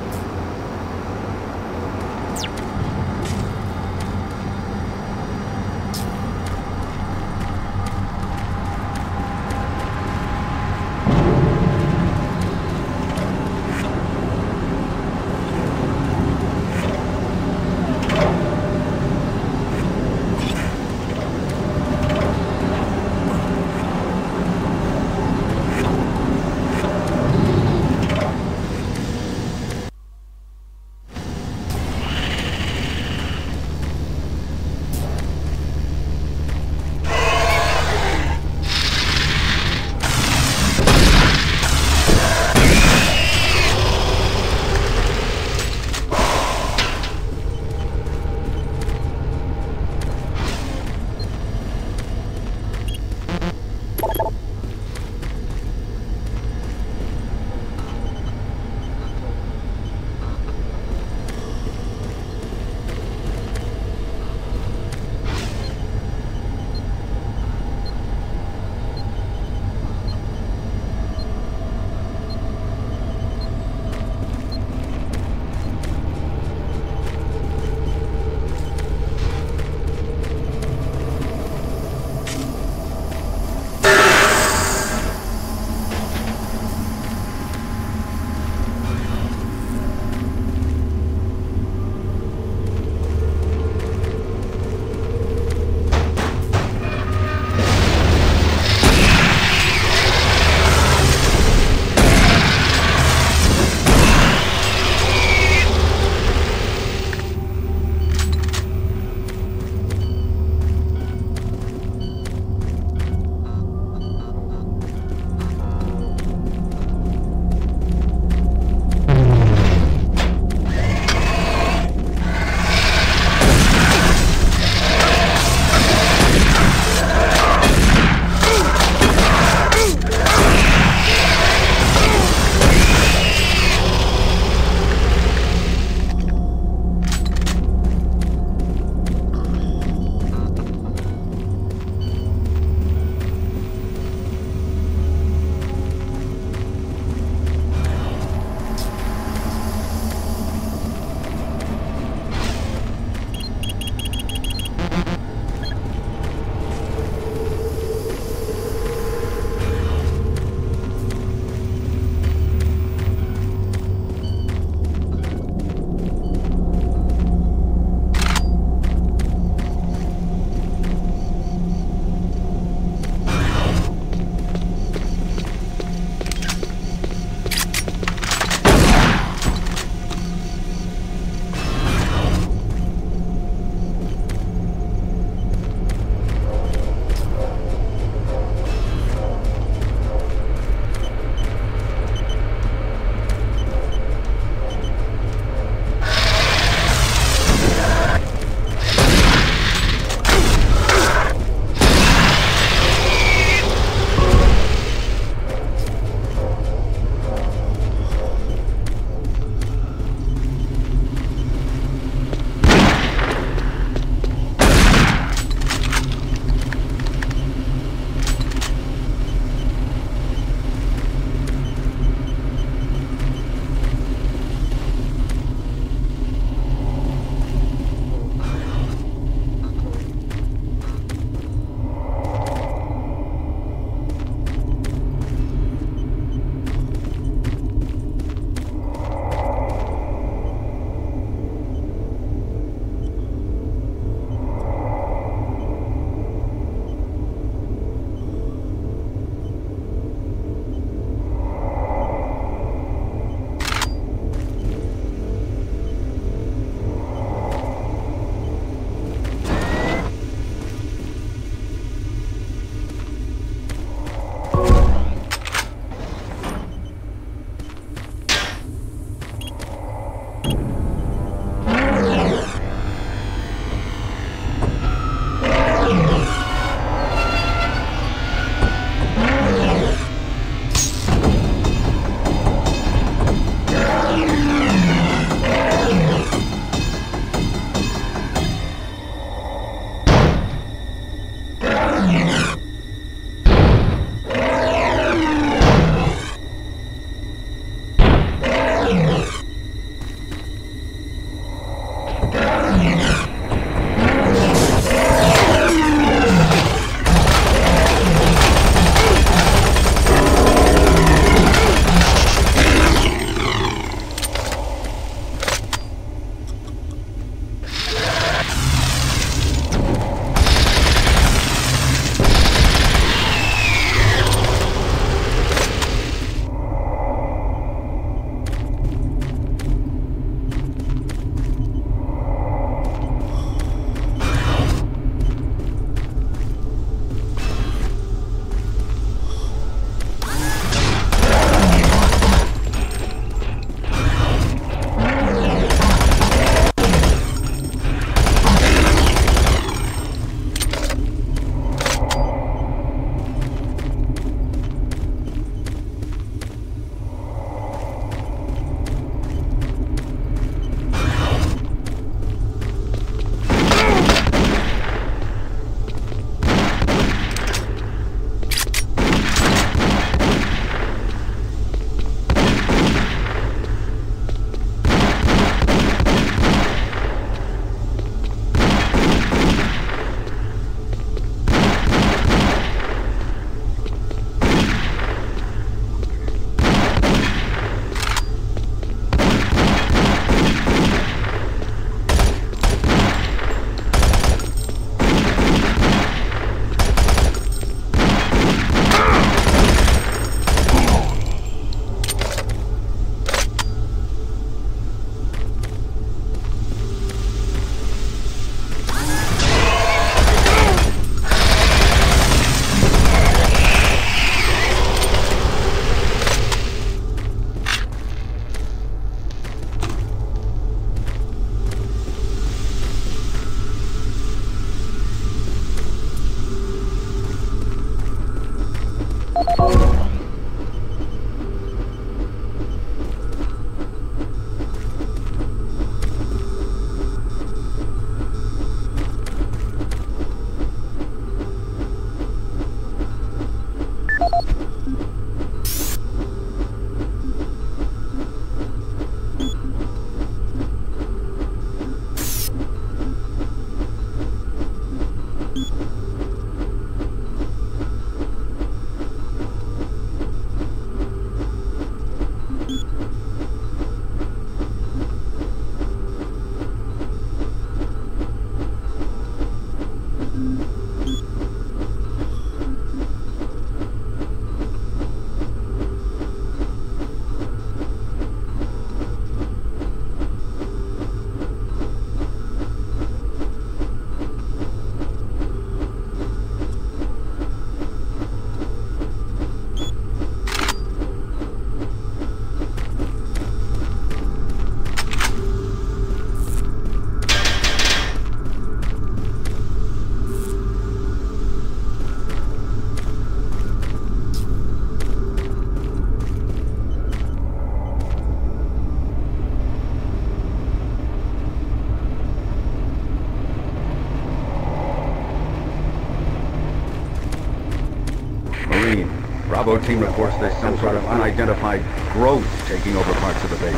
Bravo team reports there's some sort of unidentified growth taking over parts of the base.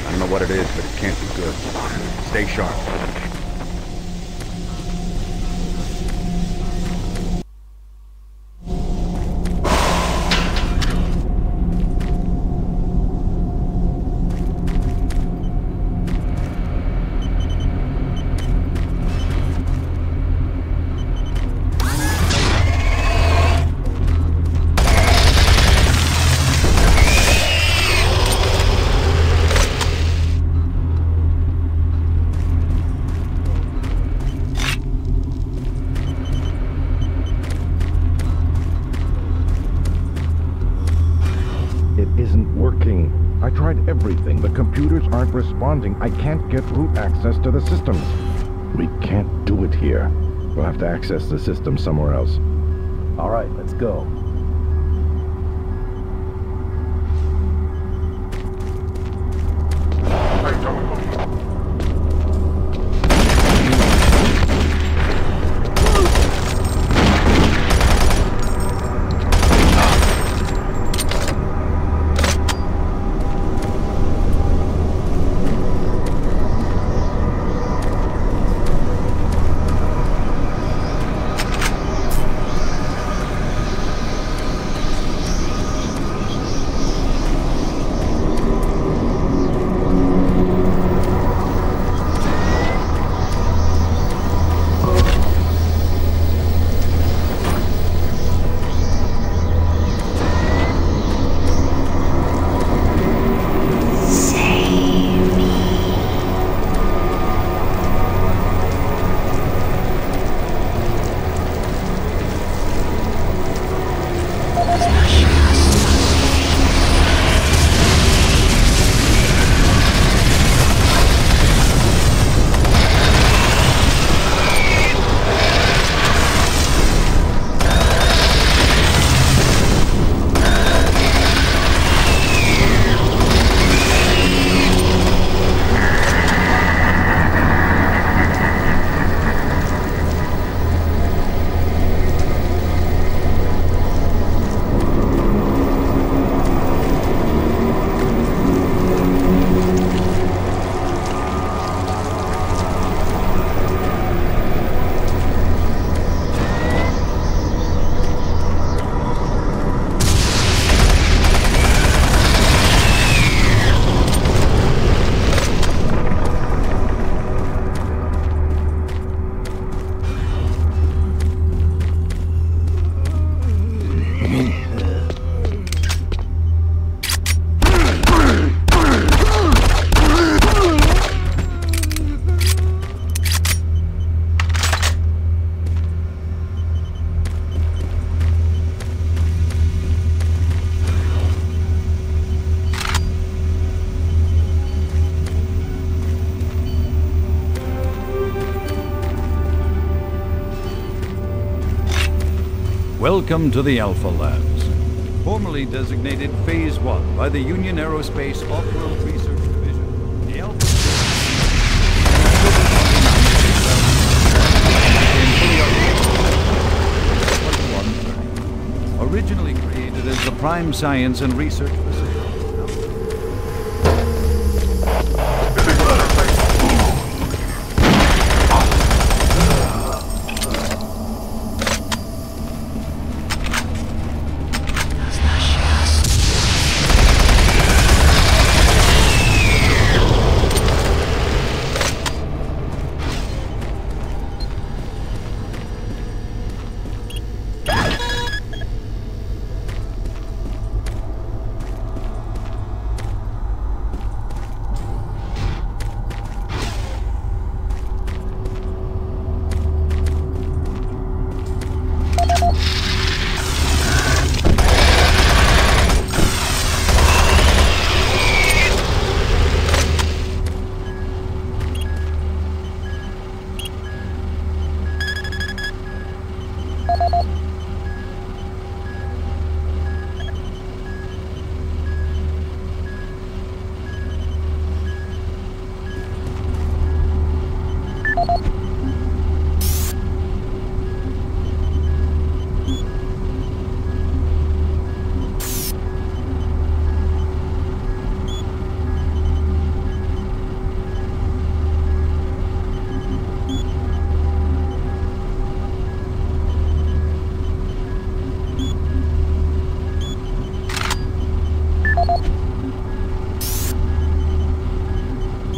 I don't know what it is, but it can't be good. Stay sharp. Everything. The computers aren't responding. I can't get root access to the systems. We can't do it here. We'll have to access the system somewhere else. All right, let's go. Welcome to the Alpha Labs, formerly designated Phase 1 by the Union Aerospace Off-World Research Division. The Alpha originally created as the Prime Science and Research Facility.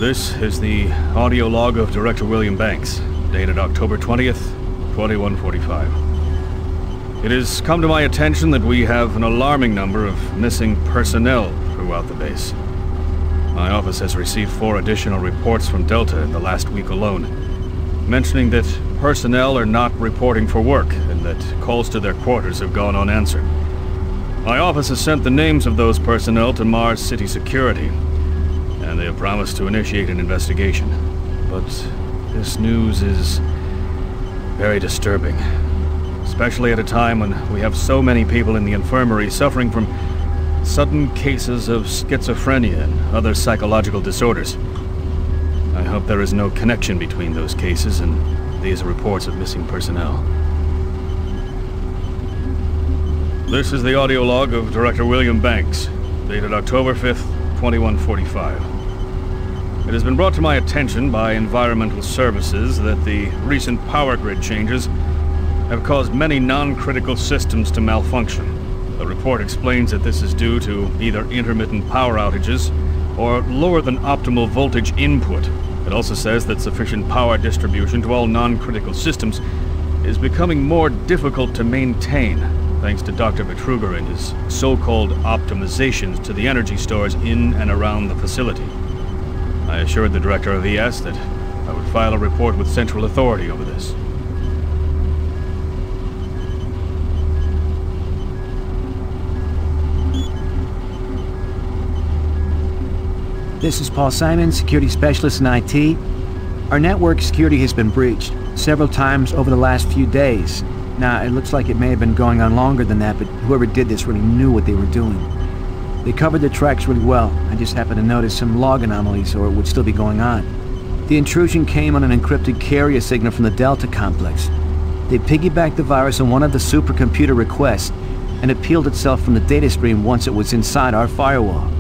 This is the audio log of Director William Banks, dated October 20th, 2145. It has come to my attention that we have an alarming number of missing personnel throughout the base. My office has received 4 additional reports from Delta in the last week alone, mentioning that personnel are not reporting for work and that calls to their quarters have gone unanswered. My office has sent the names of those personnel to Mars City Security, and they have promised to initiate an investigation. But this news is very disturbing, especially at a time when we have so many people in the infirmary suffering from sudden cases of schizophrenia and other psychological disorders. I hope there is no connection between those cases and these reports of missing personnel. This is the audio log of Director William Banks, dated October 5th, 2145. It has been brought to my attention by Environmental Services that the recent power grid changes have caused many non-critical systems to malfunction. The report explains that this is due to either intermittent power outages or lower than optimal voltage input. It also says that sufficient power distribution to all non-critical systems is becoming more difficult to maintain, thanks to Dr. Betruger and his so-called optimizations to the energy stores in and around the facility. I assured the Director of ES that I would file a report with Central Authority over this. This is Paul Simon, Security Specialist in IT. Our network security has been breached several times over the last few days. Now, it looks like it may have been going on longer than that, but whoever did this really knew what they were doing. They covered their tracks really well. I just happened to notice some log anomalies, or it would still be going on. The intrusion came on an encrypted carrier signal from the Delta complex. They piggybacked the virus on one of the supercomputer requests, and it peeled itself from the data stream once it was inside our firewall.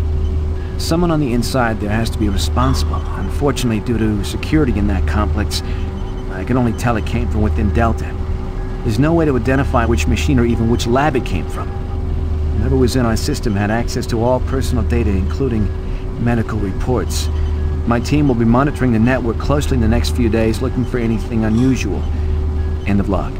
Someone on the inside there has to be responsible. Unfortunately, due to security in that complex, I can only tell it came from within Delta. There's no way to identify which machine or even which lab it came from. Whoever was in our system had access to all personal data, including medical reports. My team will be monitoring the network closely in the next few days, looking for anything unusual. End of log.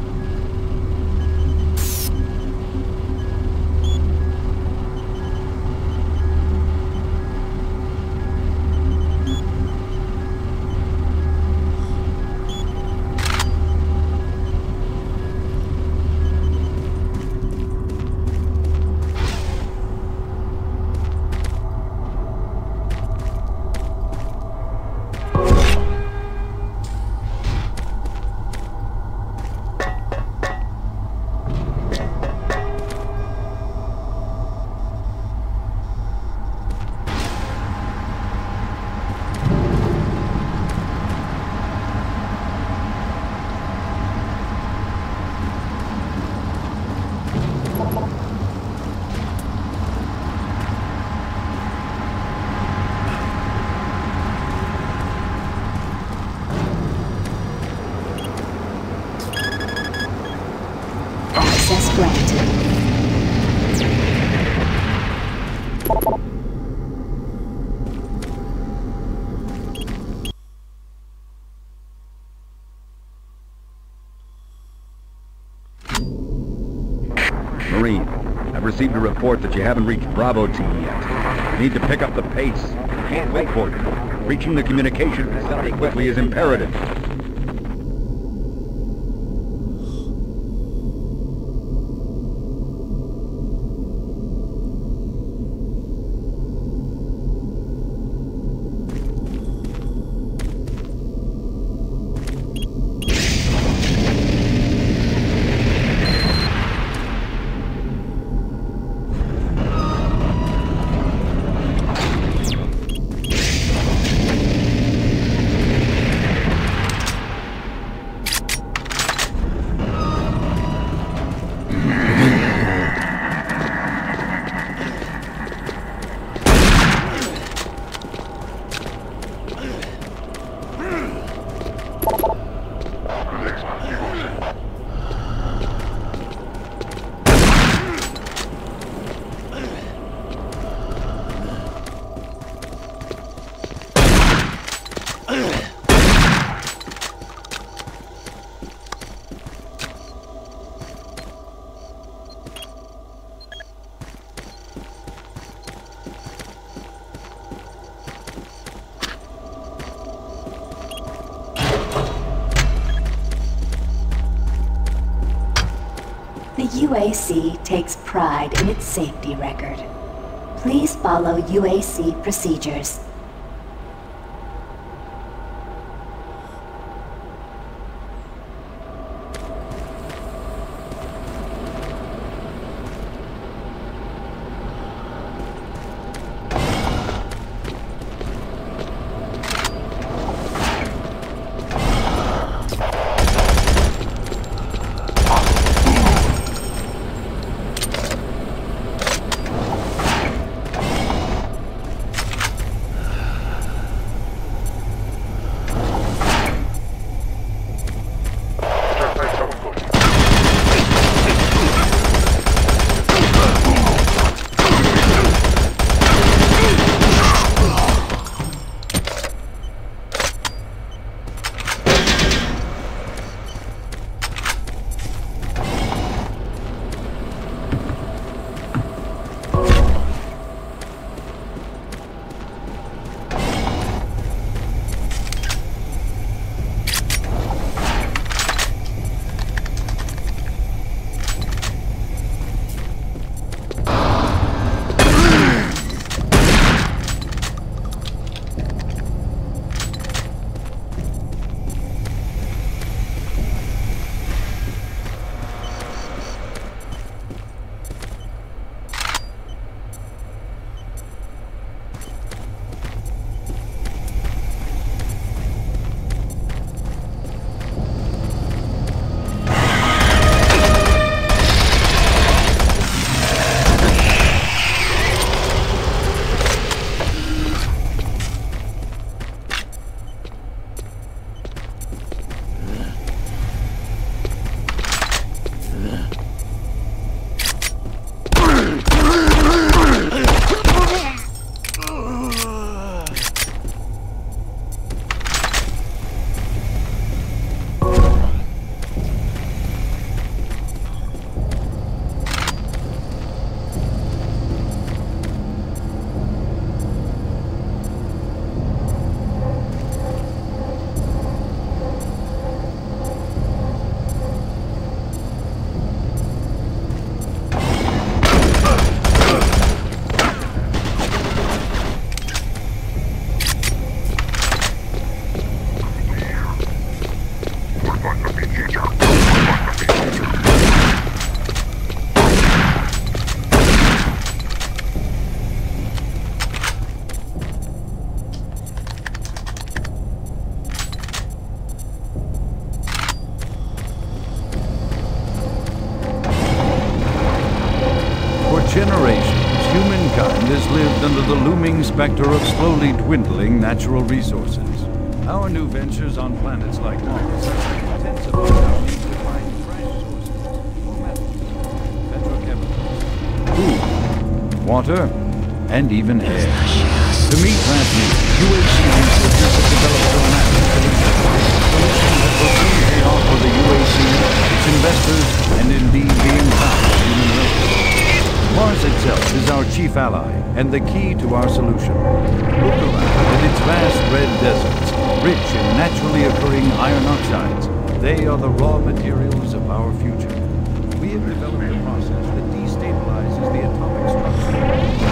Access granted. Marine, I've received a report that you haven't reached Bravo team yet. You need to pick up the pace. Can't wait for you. Reaching the communication facility quickly is imperative. The UAC takes pride in its safety record. Please follow UAC procedures. generations, humankind has lived under the looming specter of slowly dwindling natural resources. Our new ventures on planets like Mars have intensified our need to find fresh sources for metals, petrochemicals, food, water, and even air. To meet that need, UAC researchers have developed a massive solution that will soon pay off for the UAC, its investors, and indeed the entire human race. Mars itself is our chief ally and the key to our solution. Look around at its vast red deserts, rich in naturally occurring iron oxides. They are the raw materials of our future. We have developed a process that destabilizes the atomic structure.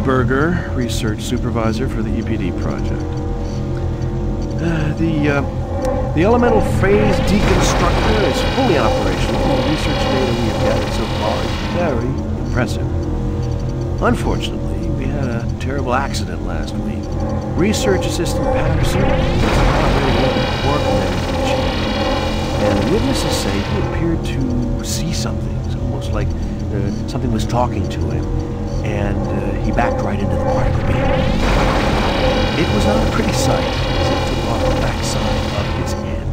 Berger, research supervisor for the EPD project. The elemental phase deconstructor is fully operational. The research data we have gathered so far is very impressive. Unfortunately, we had a terrible accident last week. Research assistant Patterson was not ready to let the work machine. And witnesses say he appeared to see something. It's almost like something was talking to him. And he backed right into the particle beam. It was not a pretty sight, as it took off the backside of his head.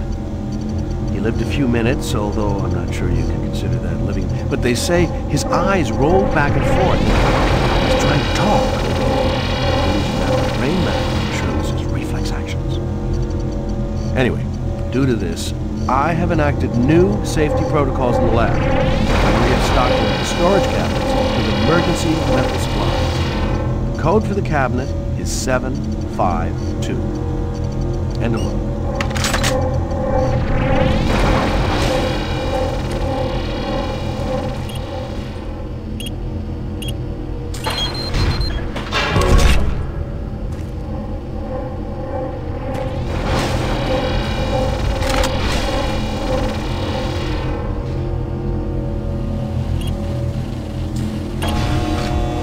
He lived a few minutes, although I'm not sure you can consider that living. But they say his eyes rolled back and forth. He was trying to talk, although using that brain map, I'm sure it was his reflex actions. Anyway, due to this, I have enacted new safety protocols in the lab. And we have stocked the storage cabinets with emergency metal supplies. Code for the cabinet is 752. End of look.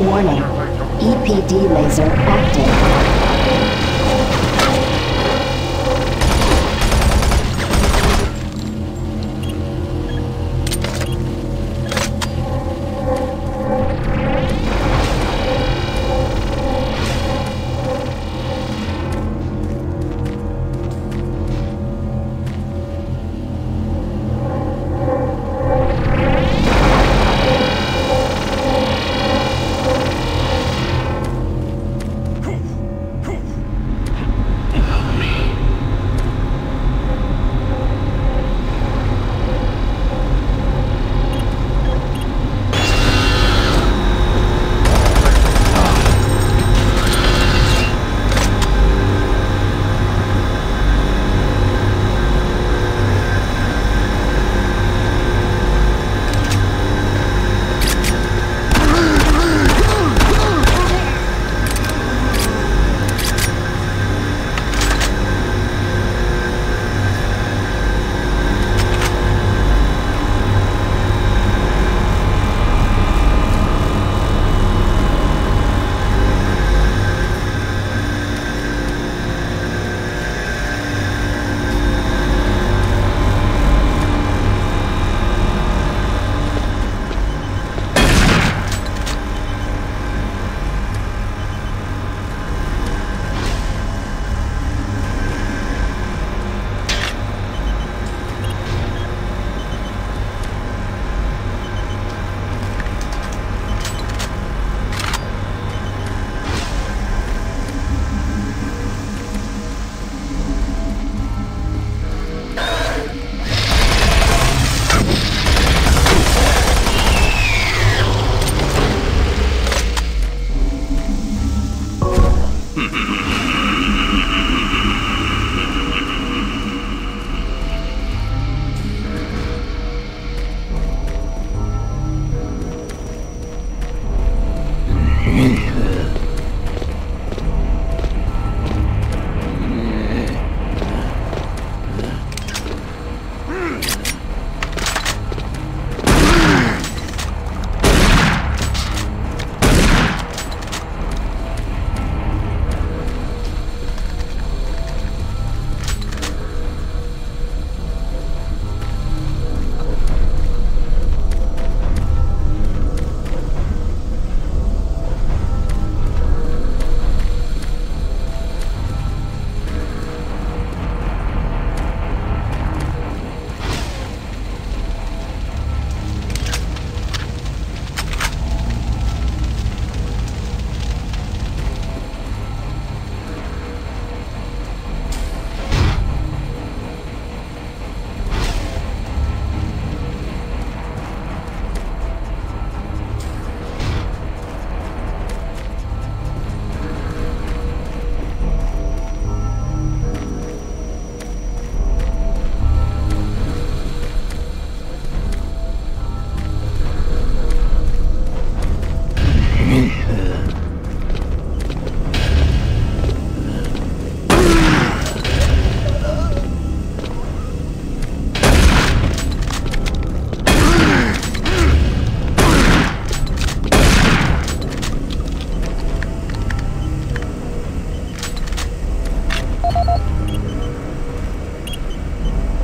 Warning. EPD laser active.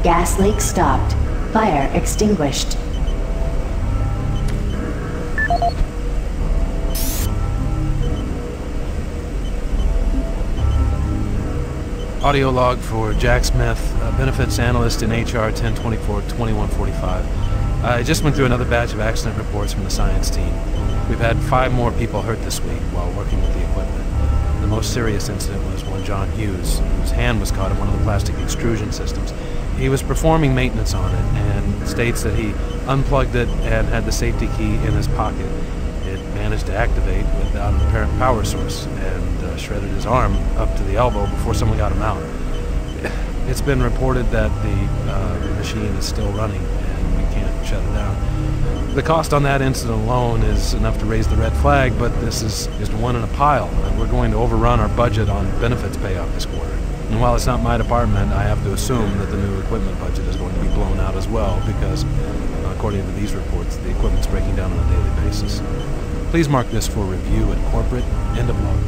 Gas leak stopped. Fire extinguished. Audio log for Jack Smith, benefits analyst in HR 1024-2145. I just went through another batch of accident reports from the science team. We've had 5 more people hurt this week while working with the equipment. The most serious incident was one John Hughes, whose hand was caught in one of the plastic extrusion systems. He was performing maintenance on it and states that he unplugged it and had the safety key in his pocket. It managed to activate without an apparent power source and shredded his arm up to the elbow before someone got him out. It's been reported that the machine is still running and we can't shut it down. The cost on that incident alone is enough to raise the red flag, but this is just one in a pile. We're going to overrun our budget on benefits payout this quarter. And while it's not my department, I have to assume that the new equipment budget is going to be blown out as well because, according to these reports, the equipment's breaking down on a daily basis. Please mark this for review at corporate. End of log.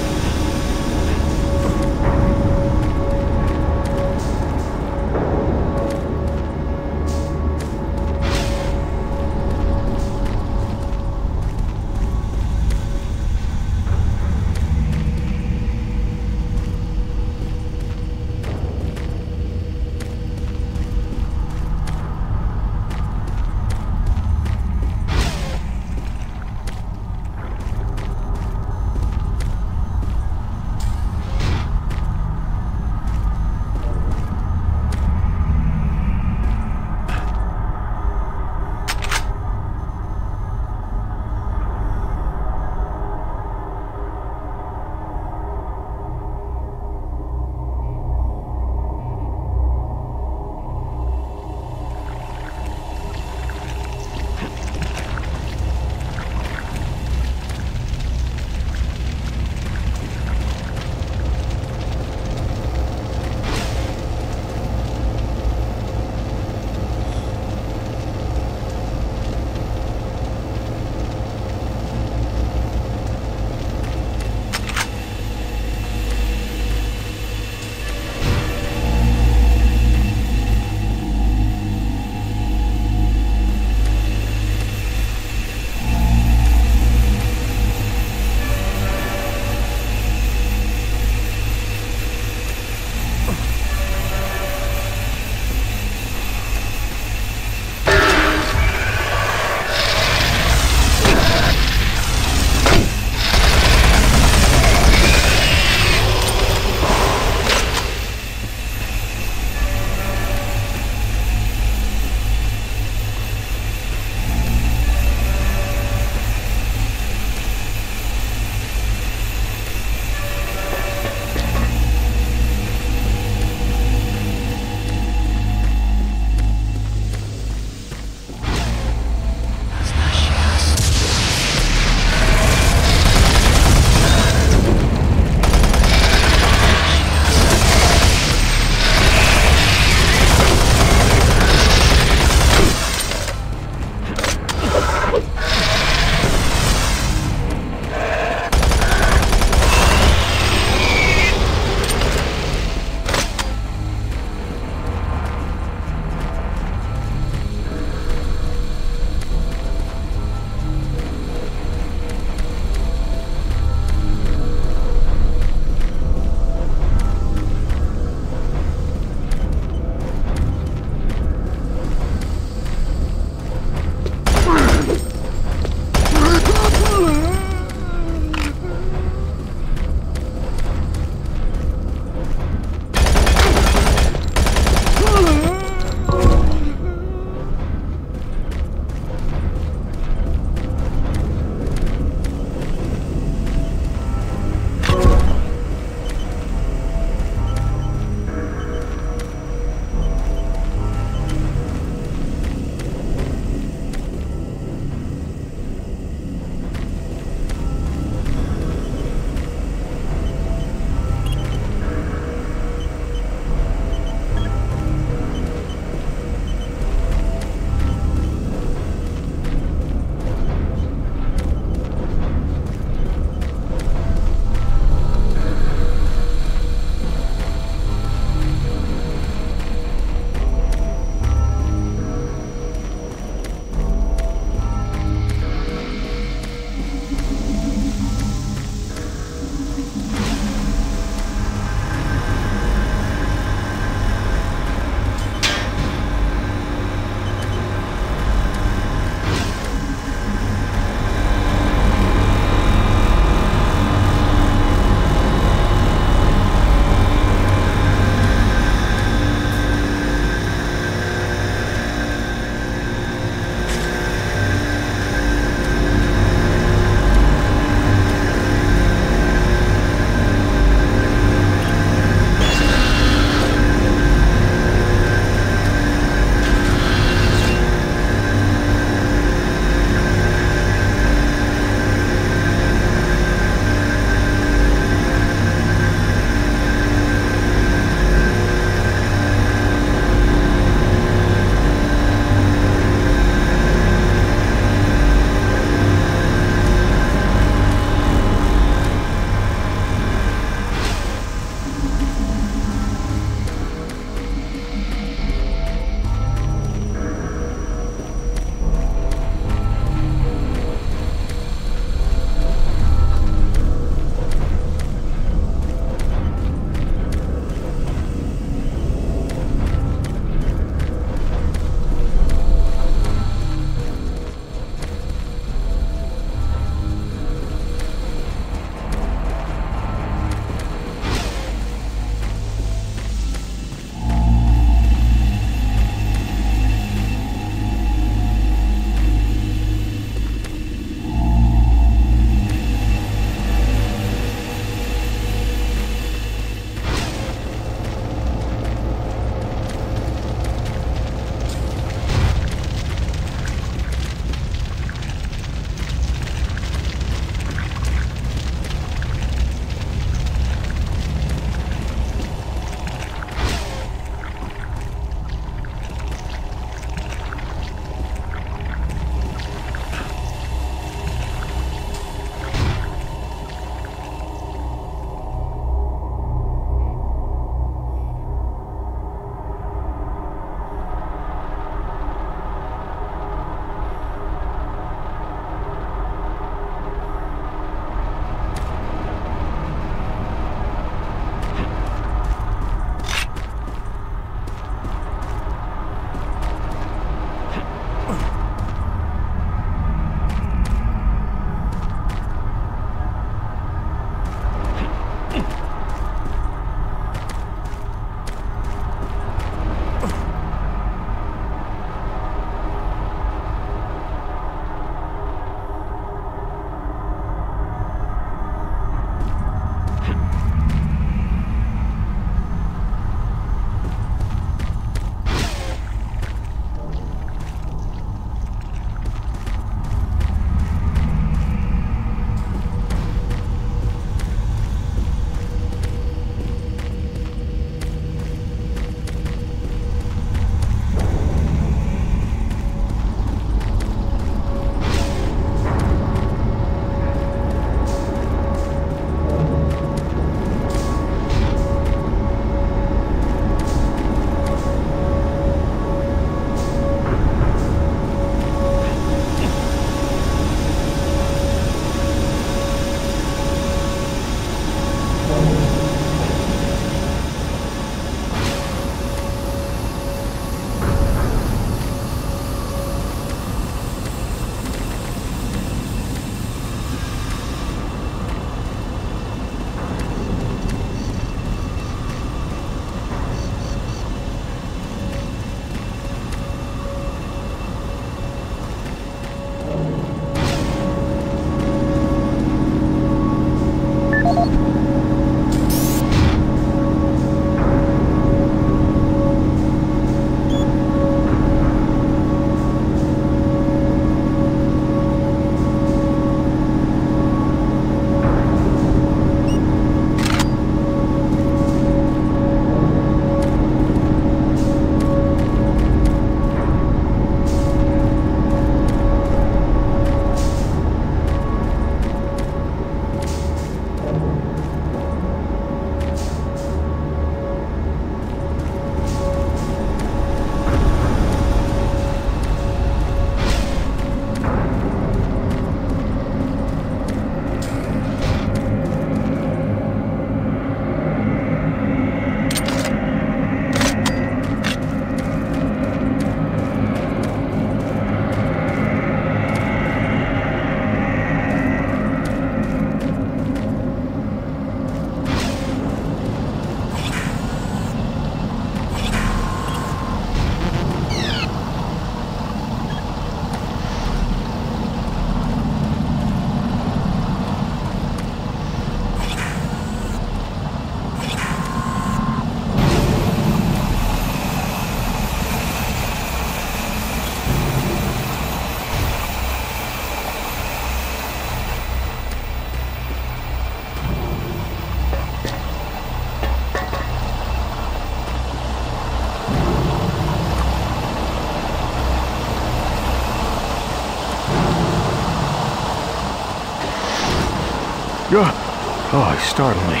Oh, you startled me.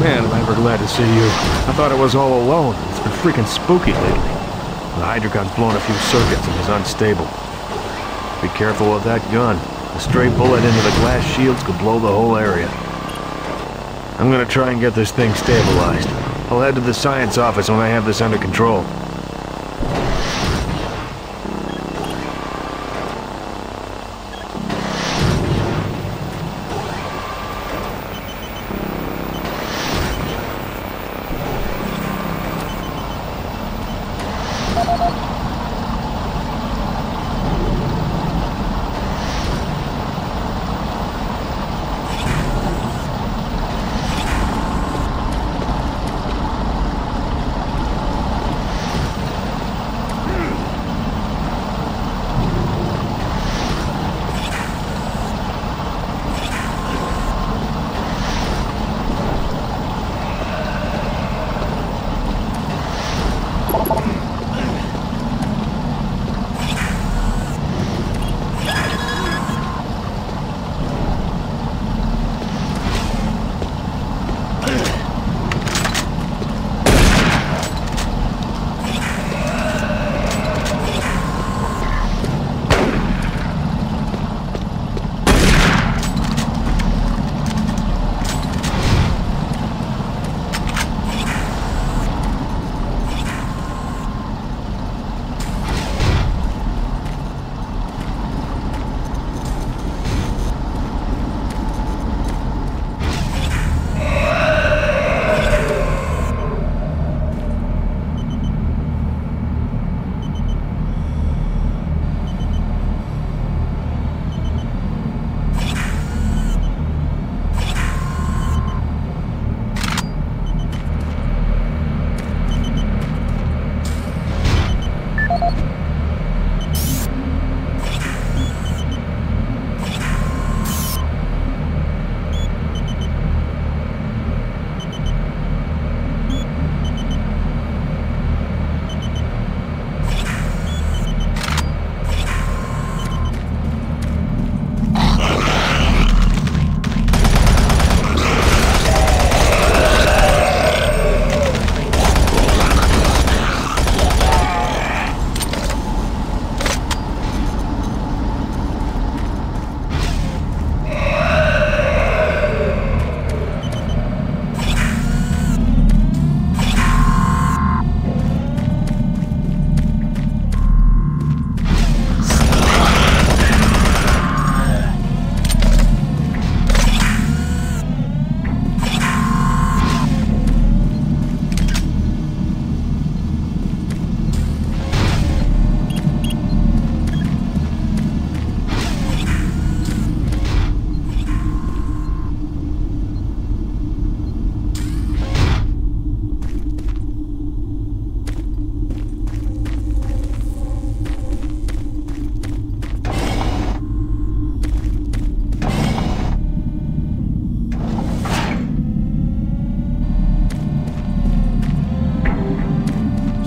Man, am I ever glad to see you. I thought I was all alone. It's been freaking spooky lately. The Hydrocon's blown a few circuits and is unstable. Be careful with that gun. A stray bullet into the glass shields could blow the whole area. I'm gonna try and get this thing stabilized. I'll head to the science office when I have this under control.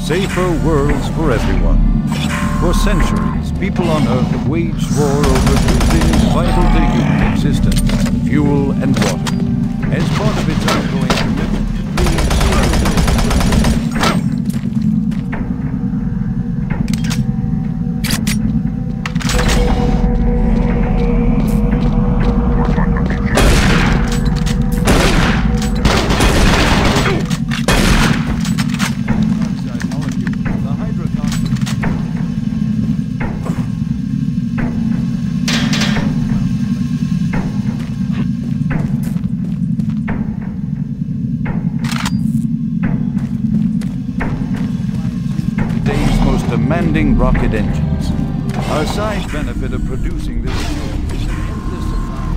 Safer worlds for everyone. For centuries, people on Earth have waged war over two things vital to human existence: fuel and water. As part of its ongoing commitment to clean demanding rocket engines. A side benefit of producing this fuel is an endless supply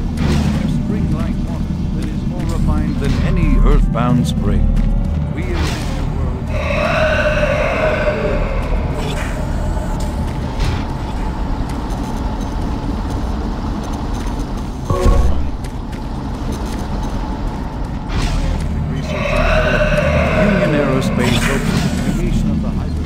of spring-like water that is more refined than any earthbound spring. We envision a world... Union Aerospace hopes the creation of the hydrogen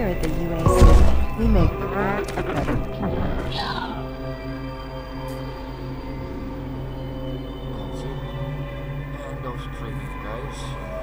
Here at the UAC, we make the world a better place. End of streaming, guys.